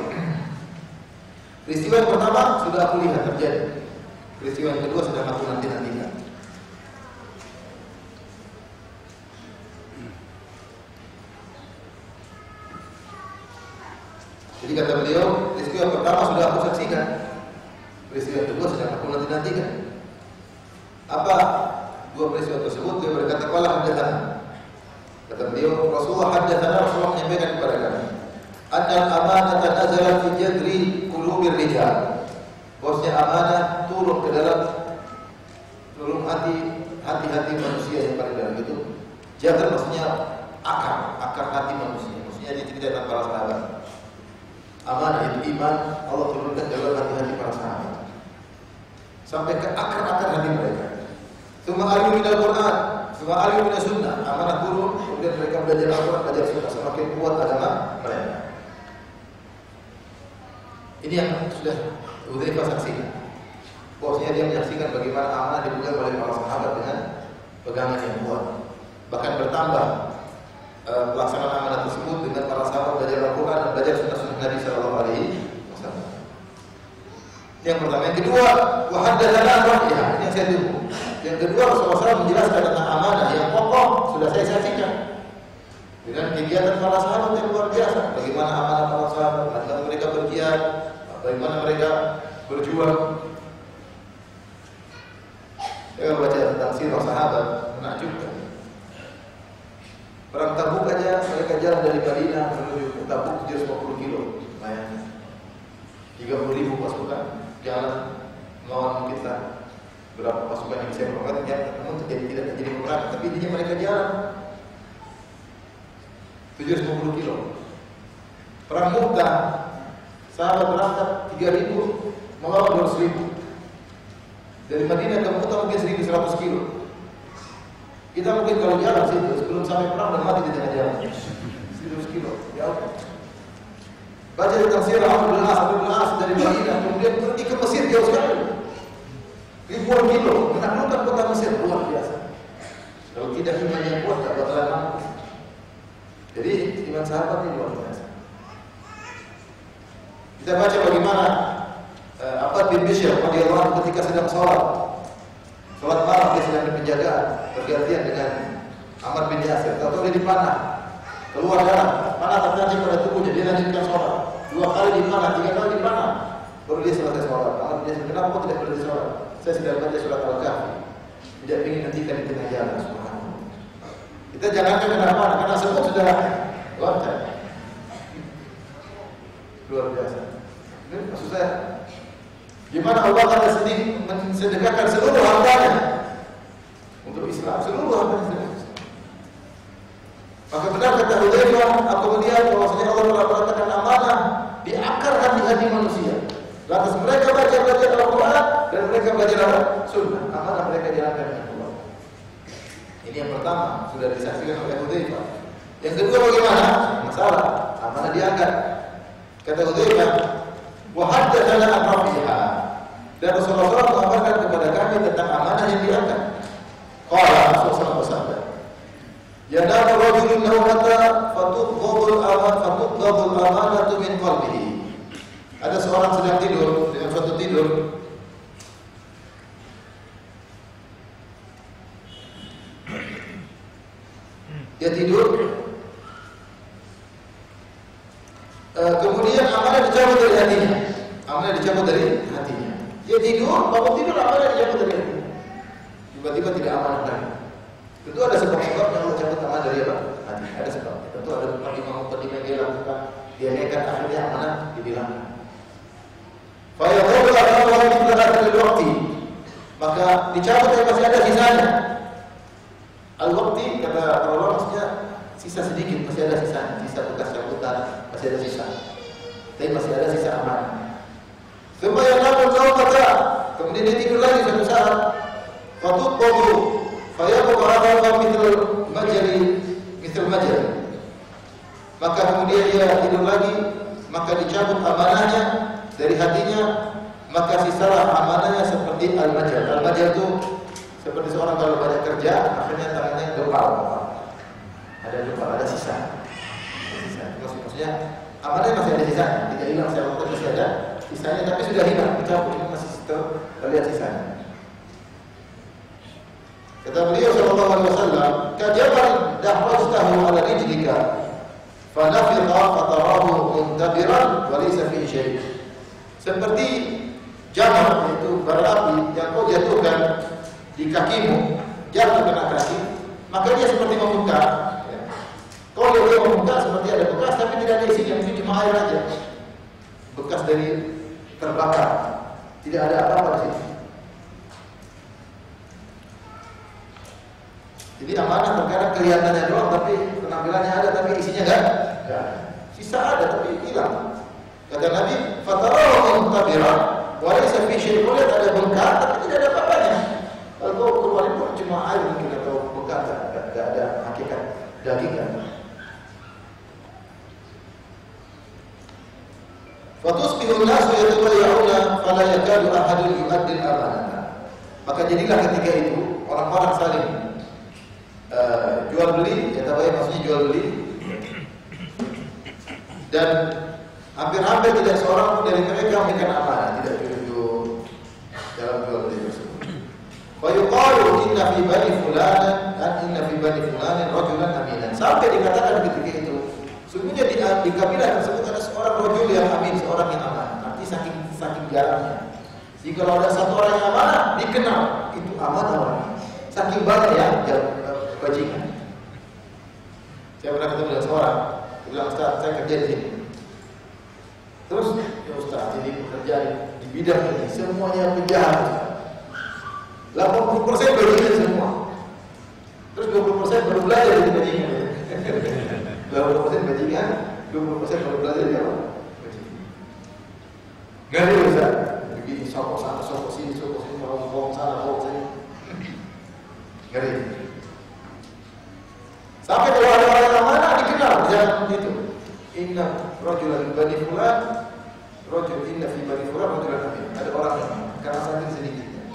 Peristiwa yang pertama sudah aku lihat terjadi. Peristiwa yang kedua sedang aku nanti-nantikan. Jadi kata beliau, peristiwa yang pertama sudah aku saksikan. Peristiwa yang kedua sedang aku nanti-nantikan. Apa dua peristiwa tersebut? Dia berkata qala haddatsana. Kata beliau, Rasulullah menyampaikan kepada kami, annal amanata nazalat fi jadri qulubir rijal. Bahwasanya amanah turun ke dalam relung hati manusia yang paling dalam itu. Jadr maksudnya akar hati manusia. Maksudnya dia cerita tentang para sahabat. Amanah itu iman Allah turunkan dalam hati-hati para sahabat sampai ke akar-akar hati mereka. Tsumma alimu minal Qur'an, tsumma alimu minas sunnah. Amanah turun, kemudian mereka belajar Al-Qur'an, belajar sunnah, semakin kuat agama mereka. Ini yang sudah Hudzaifah saksikan. Bahwasanya dia menyaksikan bagaimana amanah dipegang oleh para sahabat dengan pegangan yang kuat. Bahkan bertambah pelaksanaan amanah tersebut dengan para sahabat belajar Al-Quran dan belajar sunnah Nabi Sallallahu Alaihi Wasallam. Yang pertama, yang kedua, wahadatsana wahiyah. Ini yang saya tunggu. Yang kedua, Rasulullah SAW menjelaskan tentang amanah yang pokok sudah saya saksikan dengan kegiatan para sahabat yang luar biasa. Bagaimana amanah para sahabat, bagaimana mereka berjihad, bagaimana mereka berjuang. Saya baca tentang sirah sahabat, menakjubkan. Perang Tabuk aja mereka jalan dari Madinah menuju Tabuk 750 kilo, bayangin 30.000 pasukan jalan melawan kita. Berapa pasukan yang bisa berangkat namun tidak terjadi peperangan, tapi intinya mereka jalan 750 kilo. Perang Mu'tah sahabat berangkat 3.000 melawan 200.000. Dari Madinah ke Mu'tah mungkin 1.100 kilo. Kita mungkin kalau jalan situ sebelum sampai perang dan mati di tengah jalan 100 kilo jauh. Baca tentang sirah Amr bin As dari Madinah kemudian pergi ke Mesir jauh sekali, ribuan kilo menaklukkan kota Mesir, luar biasa. Kalau tidak iman yang kuat tak bakalan mampu. Jadi iman sahabat ini luar biasa. Kita baca bagaimana Abbad bin Bishr radhiyallahu anhu ketika sedang sholat malam dia sedang di penjagaan bergantian dengan Ammar bin Yasir. Tahu dia dipanah keluar darah, panah terjadi pada tubuhnya, dia lanjutkan sholat 2 kali dipanah, 3 kali dipanah, baru dia selesai sholat. Ammar bin Yasir, kenapa kau tidak berhenti sholat? Saya sedang baca surat Al-Kahfi, tidak ingin hentikan di tengah jalan. Subhanallah. Kita jangankan kenapa, karena semua sudah loncat. Luar biasa. Ini maksud saya, gimana Allah akan mensedekahkan seluruh hartanya untuk Islam, seluruh hartanya. Maka benar kata Hudzaifah, aku melihat bahwasanya Allah telah meletakkan amanah di akar hati manusia. Lantas mereka belajar Al-Quran dan mereka belajar Sunnah. Amanah mereka jalankan dengan Allah. Ini yang pertama sudah disaksikan oleh Hudzaifah. Yang kedua bagaimana? Masalah amanah diangkat. Kata Hudzaifah, wa haddatsana an rafiha. Dan Rasulullah SAW mengabarkan kepada kami tentang amanah yang diangkat. Qala Rasulullah bersabda, yanamu rajulun nawmata fatudghadul amanatu min qalbihi. Ada seorang sedang tidur dengan suatu tidur. Dia tidur, kemudian amanah dicabut dari hatinya. amanah dicabut dari hatinya. Dia tidur, bangun tidur, amanah dicabut dari hatinya. Tiba-tiba tidak amanah lagi. Tentu ada sebab-sebab yang mencabut amanah dari apa? Hati. Ada sebab. Tentu ada mukadimah yang dia lakukan. Dia nekat, akhirnya amanah dihilangkan. Fayaqulu Allah mithla al-waqti. Maka dicabut yang masih ada sisanya. Al-waqti kata para ulama maksudnya sisa sedikit, masih ada sisanya. Sisa bekas cabutan, masih ada sisa. Tapi masih ada sisa amanah. Supaya namun kau kata, kemudian dia tidur lagi satu saat. Fatutqadu fayaqulu Allah mithla majali. Maka kemudian dia tidur lagi, maka dicabut amanahnya dari hatinya, maka sisalah amanahnya seperti al-majal. Al-majal itu seperti seorang kalau banyak kerja, akhirnya tangannya gempal. Ada gempal, ada sisa. Maksudnya amanahnya masih ada sisanya, tidak hilang secara waktu masih ada sisanya, tapi sudah hilang, dicabut, ini masih terlihat sisanya. Kata beliau sallallahu alaihi wasallam, "Kajabal dahwajtahu ala rijlika, fanafiqa fatarahu muntabiran wa laysa fihi syai'." Seperti jamar, yaitu bara api yang kau jatuhkan di kakimu, jatuh kena kaki, maka dia seperti membuka. Kalau dia membuka seperti ada bekas, tapi tidak ada isinya, mungkin cuma air aja. Bekas dari terbakar, tidak ada apa-apa di situ. Jadi amanah terkadang kelihatannya doang, tapi penampilannya ada, tapi isinya enggak. Sisa ada, tapi hilang. Kata Nabi, "Fatarahu muntabiran wa laysa fi syai'in." Lihat ada bengkak, tapi tidak ada apa-apanya. Kalau kau keluar itu cuma air mungkin atau bengkak, enggak ada hakikat dagingan. Fatusbihu an-nasu yatabayya'una fala yakadu ahadun yu'addi al-amanah. Maka jadilah ketika itu orang-orang saling jual beli, yatabayya maksudnya jual beli, dan hampir-hampir tidak seorang pun dari mereka memberikan amanah, tidak jujur dalam jual beli tersebut. Wa yuqalu inna fi bani fulanan dan inna fi bani fulanin rajulan aminan. Sampai dikatakan ketika itu, sungguhnya di kabilah tersebut ada seorang rajul yang amin, seorang yang aman. Arti saking jarangnya. Jika ada satu orang yang amanah, dikenal itu amanah orang. Saking banyak ya bajingan. Saya pernah ketemu dengan seorang, dia bilang, "Ustaz, saya kerja di sini." Terus, "Ya Ustaz, jadi pekerjaan di bidang ini semuanya penjahat. 80% bajingan semua. Terus 20% baru belajar jadi bajingan." 80% bajingan, 20% baru belajar jadi apa? Bajingan. Ngeri Ustaz. Begini, sokok sana, sokok sini, bohong sana, bohong sini. Ngeri. Sampai kalau ada orang yang amanah dikenal, jangan itu. Inna rajulan bani fulan, rajul inna fi bani fulan rajulan amin. Ada orang yang karena saking sedikitnya.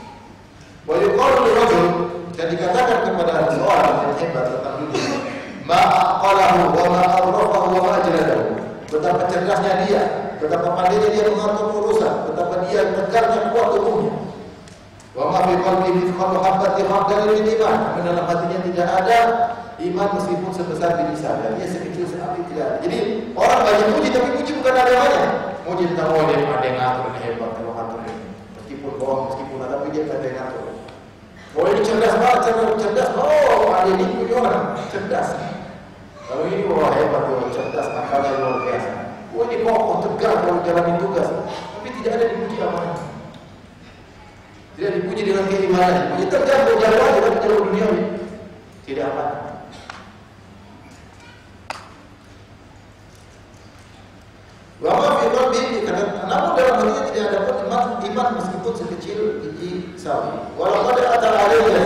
Wa yuqalu li rajul, dan dikatakan kepada seorang yang hebat tentang dunia, ma aqalahu wa ma awrafahu wa ma ajladahu. Betapa cerdasnya dia, betapa pandainya dia mengatur urusan, betapa dia tegarnya kuat tubuhnya. Wa ma fi qalbihi mithqalu habatin khardalin min iman. Dalam hatinya tidak ada iman meskipun sebesar biji saja, dia sekecil seapi tidak ada. Jadi orang banyak puji, tapi puji bukan agamanya. Muji tentang dia ada yang ngatur, hebat kalau ngatur ini. Meskipun bohong, meskipun ada, tapi dia ada yang ngatur. Oh ini cerdas banget, cerdas. Oh ada ini punya orang cerdas. Kalau ini wah hebat, wah cerdas, akalnya luar biasa. Oh ini kokoh, tegar kalau jalanin tugas, tapi tidak ada dipuji amanah. Tidak dipuji dengan keimanan. Puji tergantung jalan aja kan jalur dunia ini. Tidak amanah. Bahwa firman ini dikatakan, namun dalam hatinya tidak ada pun iman meskipun sekecil biji sawi. Walau pada atas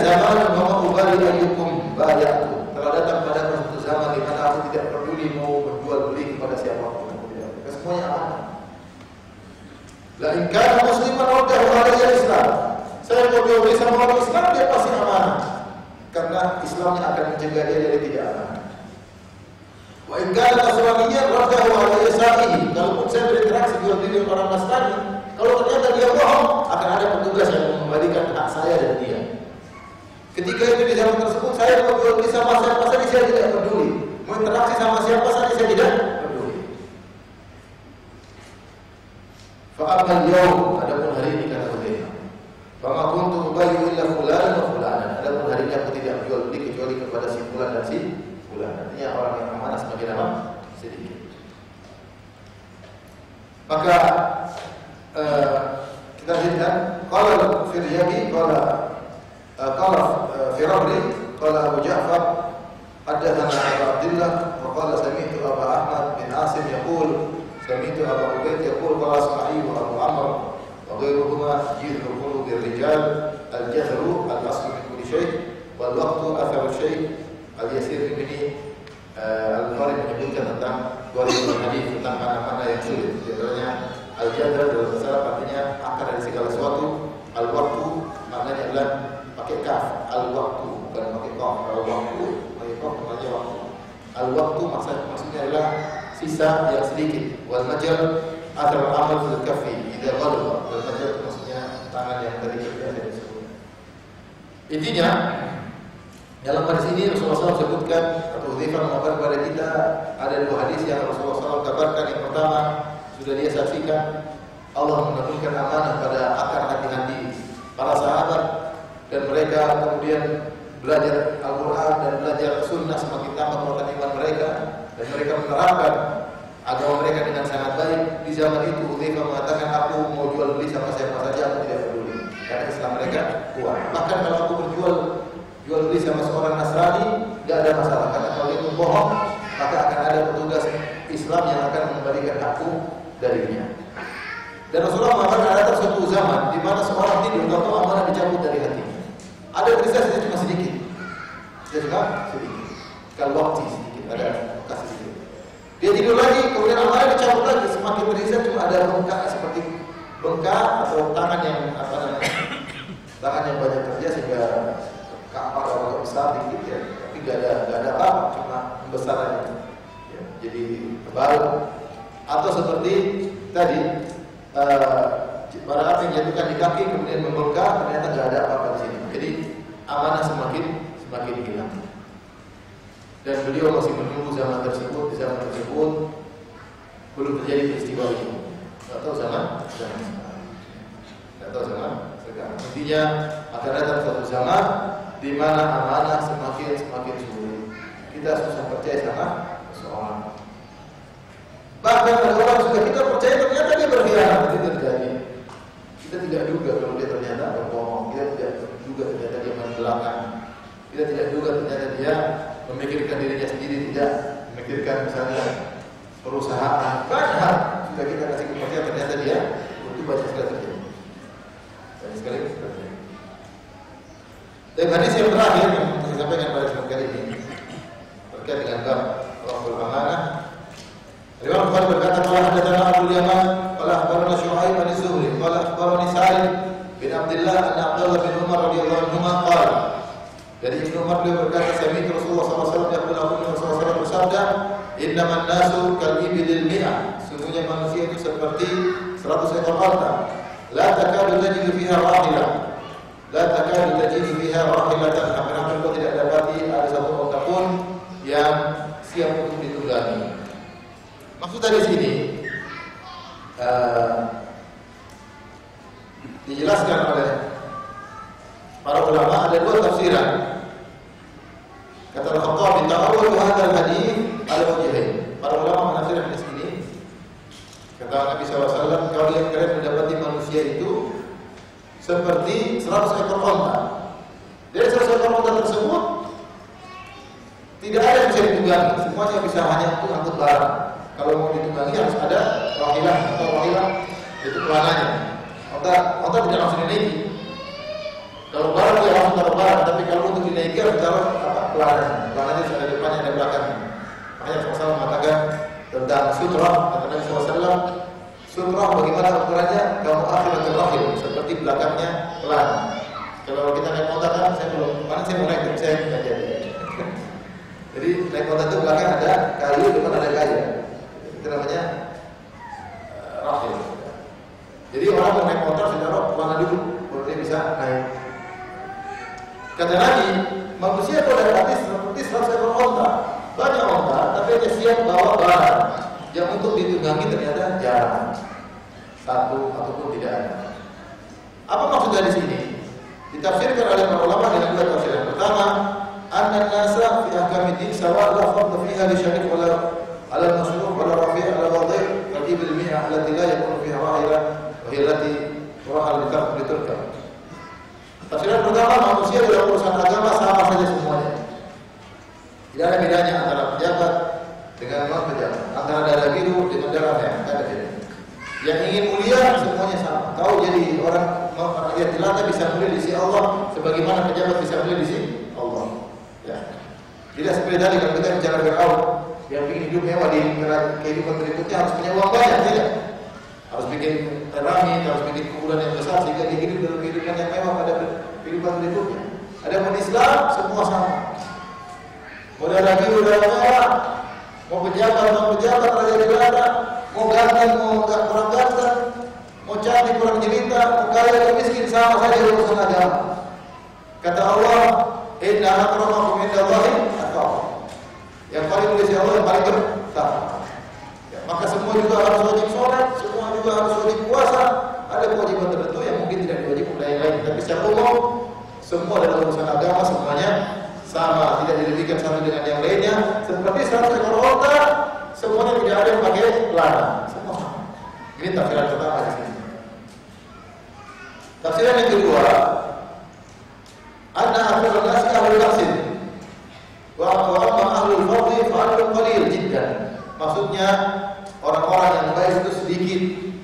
zaman bahwa ubali ayyukum bayatu. Telah datang pada suatu zaman di mana aku tidak peduli mau berjual beli kepada siapapun. Semuanya aman. La in kana musliman wadahu alaihi Islam. Saya mau jual beli sama orang Islam, dia pasti amanah. Karena Islamnya akan menjaga dia dari tidak amanah. Wa in kana nasraniyan wadahu alaihi sahihi. Kalaupun saya berinteraksi jual beli dengan orang Nasrani, kalau ternyata dia bohong, akan ada petugas yang mengembalikan hak saya dan dia. Ketika itu di zaman tersebut, saya mau jual beli sama siapa saja saya tidak peduli. Mau interaksi sama siapa saja saya tidak peduli. Fa'amal al-yawm, adapun hari ini kata Hudzaifah. Fama kuntu ubayyu illa fulanan wa fulanan. Adapun hari ini aku tidak jual beli kecuali kepada si fulan dan si fulan. Artinya orang yang amanah semakin lama sedikit. Maka kita lihat qala Firyabi qala Firabri qala Abu Ja'far haddatsana Abu Abdullah wa qala sami'tu Abu Ahmad bin Asim yaqul sami'tu Abu Ubaid yaqul qala Isma'il wa Abu Amr wa ghayruhuma jidru qulubi ar-rijal al-jahru al-aslu min kulli shay' wal waqtu atharu shay' al-yasir ini Al-Bukhari menyebutkan tentang dua hadis tentang mana-mana yang sulit. Di antaranya al-jadal dalam bahasa Arab artinya akar dari segala sesuatu. Al-waqtu maknanya adalah pakai kaf. Al-waqtu bukan pakai qaf. Al-waqtu pakai qaf maknanya waktu. Al-waqtu maksudnya adalah sisa yang sedikit. Wal majal athar al-amal fil kaffi idza ghalaba. Wal majal maksudnya tangan yang tadi kita sebut. Intinya dalam hadis ini Rasulullah SAW sebutkan atau Hudzaifah mengabarkan kepada kita ada dua hadis yang Rasulullah SAW kabarkan. Yang pertama sudah dia saksikan Allah menurunkan amanah pada akar hati-hati para sahabat dan mereka kemudian belajar Al-Quran dan belajar Sunnah semakin tambah kekuatan iman mereka dan mereka menerapkan agama mereka dengan sangat baik. Di zaman itu Hudzaifah mengatakan aku mau jual beli sama siapa saja aku tidak peduli karena Islam mereka kuat. Bahkan kalau aku jual beli sama seorang Nasrani tidak ada masalah karena kalau itu bohong maka akan ada petugas Islam yang akan mengembalikan aku darinya. Dan Rasulullah mengatakan ada suatu zaman di mana seorang tidur atau amanah dicabut dari hatinya. Ada berisah saja cuma sedikit, kalau waktu sedikit ada bekas sedikit. Dia tidur lagi kemudian amanah dicabut lagi, semakin berisah cuma ada bengkak seperti bengkak atau tangan yang tangan yang banyak kerja sehingga kapal agak besar dikit ya, tapi nggak ada apa-apa, cuma membesar aja. Ya, jadi tebal. Atau seperti tadi barang api yang jatuhkan di kaki kemudian membengkak, ternyata nggak ada apa-apa di sini. Jadi amanah semakin hilang. Dan beliau masih menunggu zaman tersebut. Di zaman tersebut belum terjadi peristiwa itu. Nggak tahu zaman sekarang. Intinya akan datang suatu zaman di mana amanah semakin sulit. Kita susah percaya sama seseorang. Bahkan ada orang sudah kita percaya ternyata dia berkhianat, itu terjadi. Kita tidak duga kalau dia ternyata berbohong. Kita tidak duga ternyata dia main belakang. Kita tidak duga ternyata dia memikirkan dirinya sendiri, tidak memikirkan misalnya perusahaan. Banyak sudah kita kasih kepercayaan ternyata dia itu banyak sekali terjadi. Dan hadis yang terakhir yang saya sampaikan pada kesempatan kali ini terkait dengan bab Rabbul Amanah. Riwayat Bukhari berkata qala hadatsana Abu Yaman qala akhbarana Syu'aib bin Zuhri qala akhbarani Sa'id bin Abdullah anna Abdullah bin Umar radhiyallahu anhu qala. Dari Ibnu Umar beliau berkata sami'tu Rasulullah sallallahu alaihi wasallam yaqulu Rasulullah sallallahu bersabda innaman nasu kal-ibil mi'ah. Sungguhnya manusia itu seperti 100 ekor unta. La takadu tajidu fiha rahilah. La takadu tajidu fiha rahilatan. Hampir-hampir kau tidak dapati ada satu unta pun yang siap untuk ditunggangi. Maksud dari sini dijelaskan oleh para ulama ada dua tafsiran. Kata Al-Khattabi ta'awwal hadzal hadits ala wajhain. Para ulama menafsirkan hadis ini. Kata Nabi SAW, kalian mendapati manusia itu seperti 100 ekor unta. Dari 100 ekor unta tersebut tidak ada yang bisa ditunggangi, semuanya bisa hanya untuk angkut barang. Kalau mau ditunggangi harus ada rahilah atau rahilah itu pelananya. Unta tidak langsung dinaiki. Kalau barang dia langsung taruh barang, tapi kalau untuk dinaiki harus taruh pelananya. Pelananya ada depannya ada belakangnya. Makanya Rasulullah mengatakan tentang sutrah, kata Nabi SAW, sutrah bagaimana ukurannya? Kamu akhiratul rahim, seperti belakangnya pelan. Kalau kita naik motor kan, saya mau naik, tapi saya nggak jadi. Jadi naik motor itu belakang ada kayu, depan ada kayu. Itu namanya rahim. Jadi orang mau naik motor sudah taruh pelana dulu, baru dia bisa naik. Kata Nabi, manusia itu ada hati seperti 100 ekor unta. Banyak unta, tapi dia siap bawa barang yang untuk ditunggangi ternyata jarang. satu ataupun tidak ada. Apa maksudnya di sini? Ditafsirkan oleh para ulama dengan dua tafsiran. Pertama, anna an-nasa fi ahkamid-din sawa la fadl fiha li syarif wala ala al-masruf wala rafi' ala wadhi' qadib al-mi'ah allati la yakunu fiha rahila wa hiya allati rahal liturkab. Tafsiran pertama, manusia dalam urusan agama sama saja semuanya. Tidak ada bedanya antara pejabat dengan non pejabat, antara darah biru dengan darah merah, tidak ada beda. Yang ingin mulia semuanya sama. Kau jadi orang rakyat jelata bisa mulia di sisi Allah, sebagaimana pejabat bisa mulia di sisi Allah. Ya. Tidak seperti tadi kalau kita bicara Fir'aun yang ingin hidup mewah di kehidupan berikutnya harus punya uang banyak, tidak? Harus bikin piramid, harus bikin kuburan yang besar sehingga dia hidup dalam kehidupan yang mewah pada kehidupan berikutnya. Adapun Islam semua sama. Mau darah biru, darah merah, mau pejabat, raja jelata, mau ganteng, mau kurang ganteng, mau cantik, kurang jelita, mau kaya atau miskin, sama saja urusan agama. Kata Allah, inna akramakum indallahi atqakum. Yang paling mulia di Allah yang paling bertakwa. Ya, maka semua juga harus wajib sholat, semua juga harus wajib puasa. Ada kewajiban tertentu yang mungkin tidak diwajibkan oleh yang lain, tapi secara umum semua dalam urusan agama semuanya sama, tidak dilebihkan satu dengan yang lainnya. Seperti 100 ekor onta, semuanya tidak ada yang pakai celana, semua sama. Ini tafsiran pertama di sini. Tafsiran yang kedua, anna ahlul nasi ahlul nafsin wa amma ahlul fadli fa'alul qalil jiddan. Maksudnya orang-orang yang baik itu sedikit,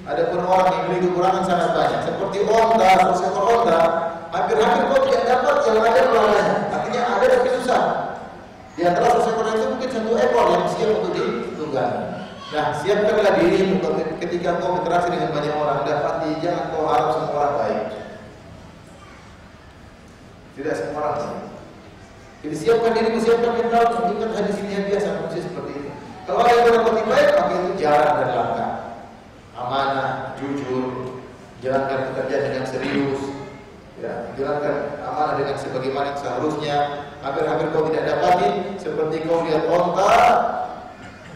adapun orang yang memiliki kekurangan sangat banyak. Seperti onta, 100 ekor onta, hampir-hampir kau tidak dapat yang ada pelananya. Artinya ada tapi susah. Di antara 100 ekor itu mungkin 1 ekor yang siap untuk ditunggangi. Nah, siapkanlah diri ketika kau berinteraksi dengan banyak orang. Dapati jangan kau harap semua orang baik. Tidak semua orang baik. Jadi siapkan diri, siapkan mental. Menunjukkan hadis ini yang biasa manusia seperti itu. Kalau ada yang berbuat baik, maka itu jarang dan langka. Amanah, jujur, jalankan pekerjaan dengan serius. Ya, jalankan amanah dengan sebagaimana yang seharusnya. Hampir-hampir kau tidak dapati seperti kau lihat onta,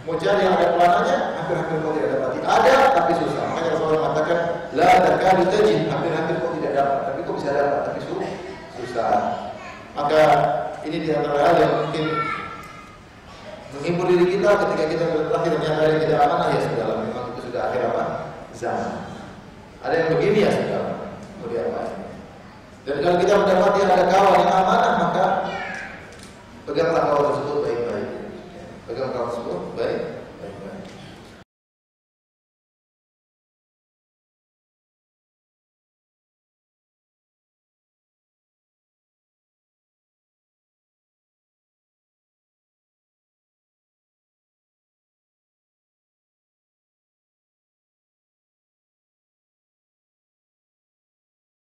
mau cari yang ada pelananya, hampir-hampir kau tidak dapati. Ada tapi susah. Makanya Rasulullah mengatakan, la takadu tajid, hampir-hampir kau tidak dapat, tapi kau bisa dapat, tapi susah. Maka ini di antara hal yang mungkin menghibur diri kita ketika kita berakhir ternyata yang tidak amanah, ya sudah, memang itu sudah akhir apa? Zaman. Ada yang begini ya sudah, mau diapain? Dan kalau kita mendapati ada kawan yang amanah, maka peganglah kawan tersebut baik-baik. Pegang kawan tersebut baik.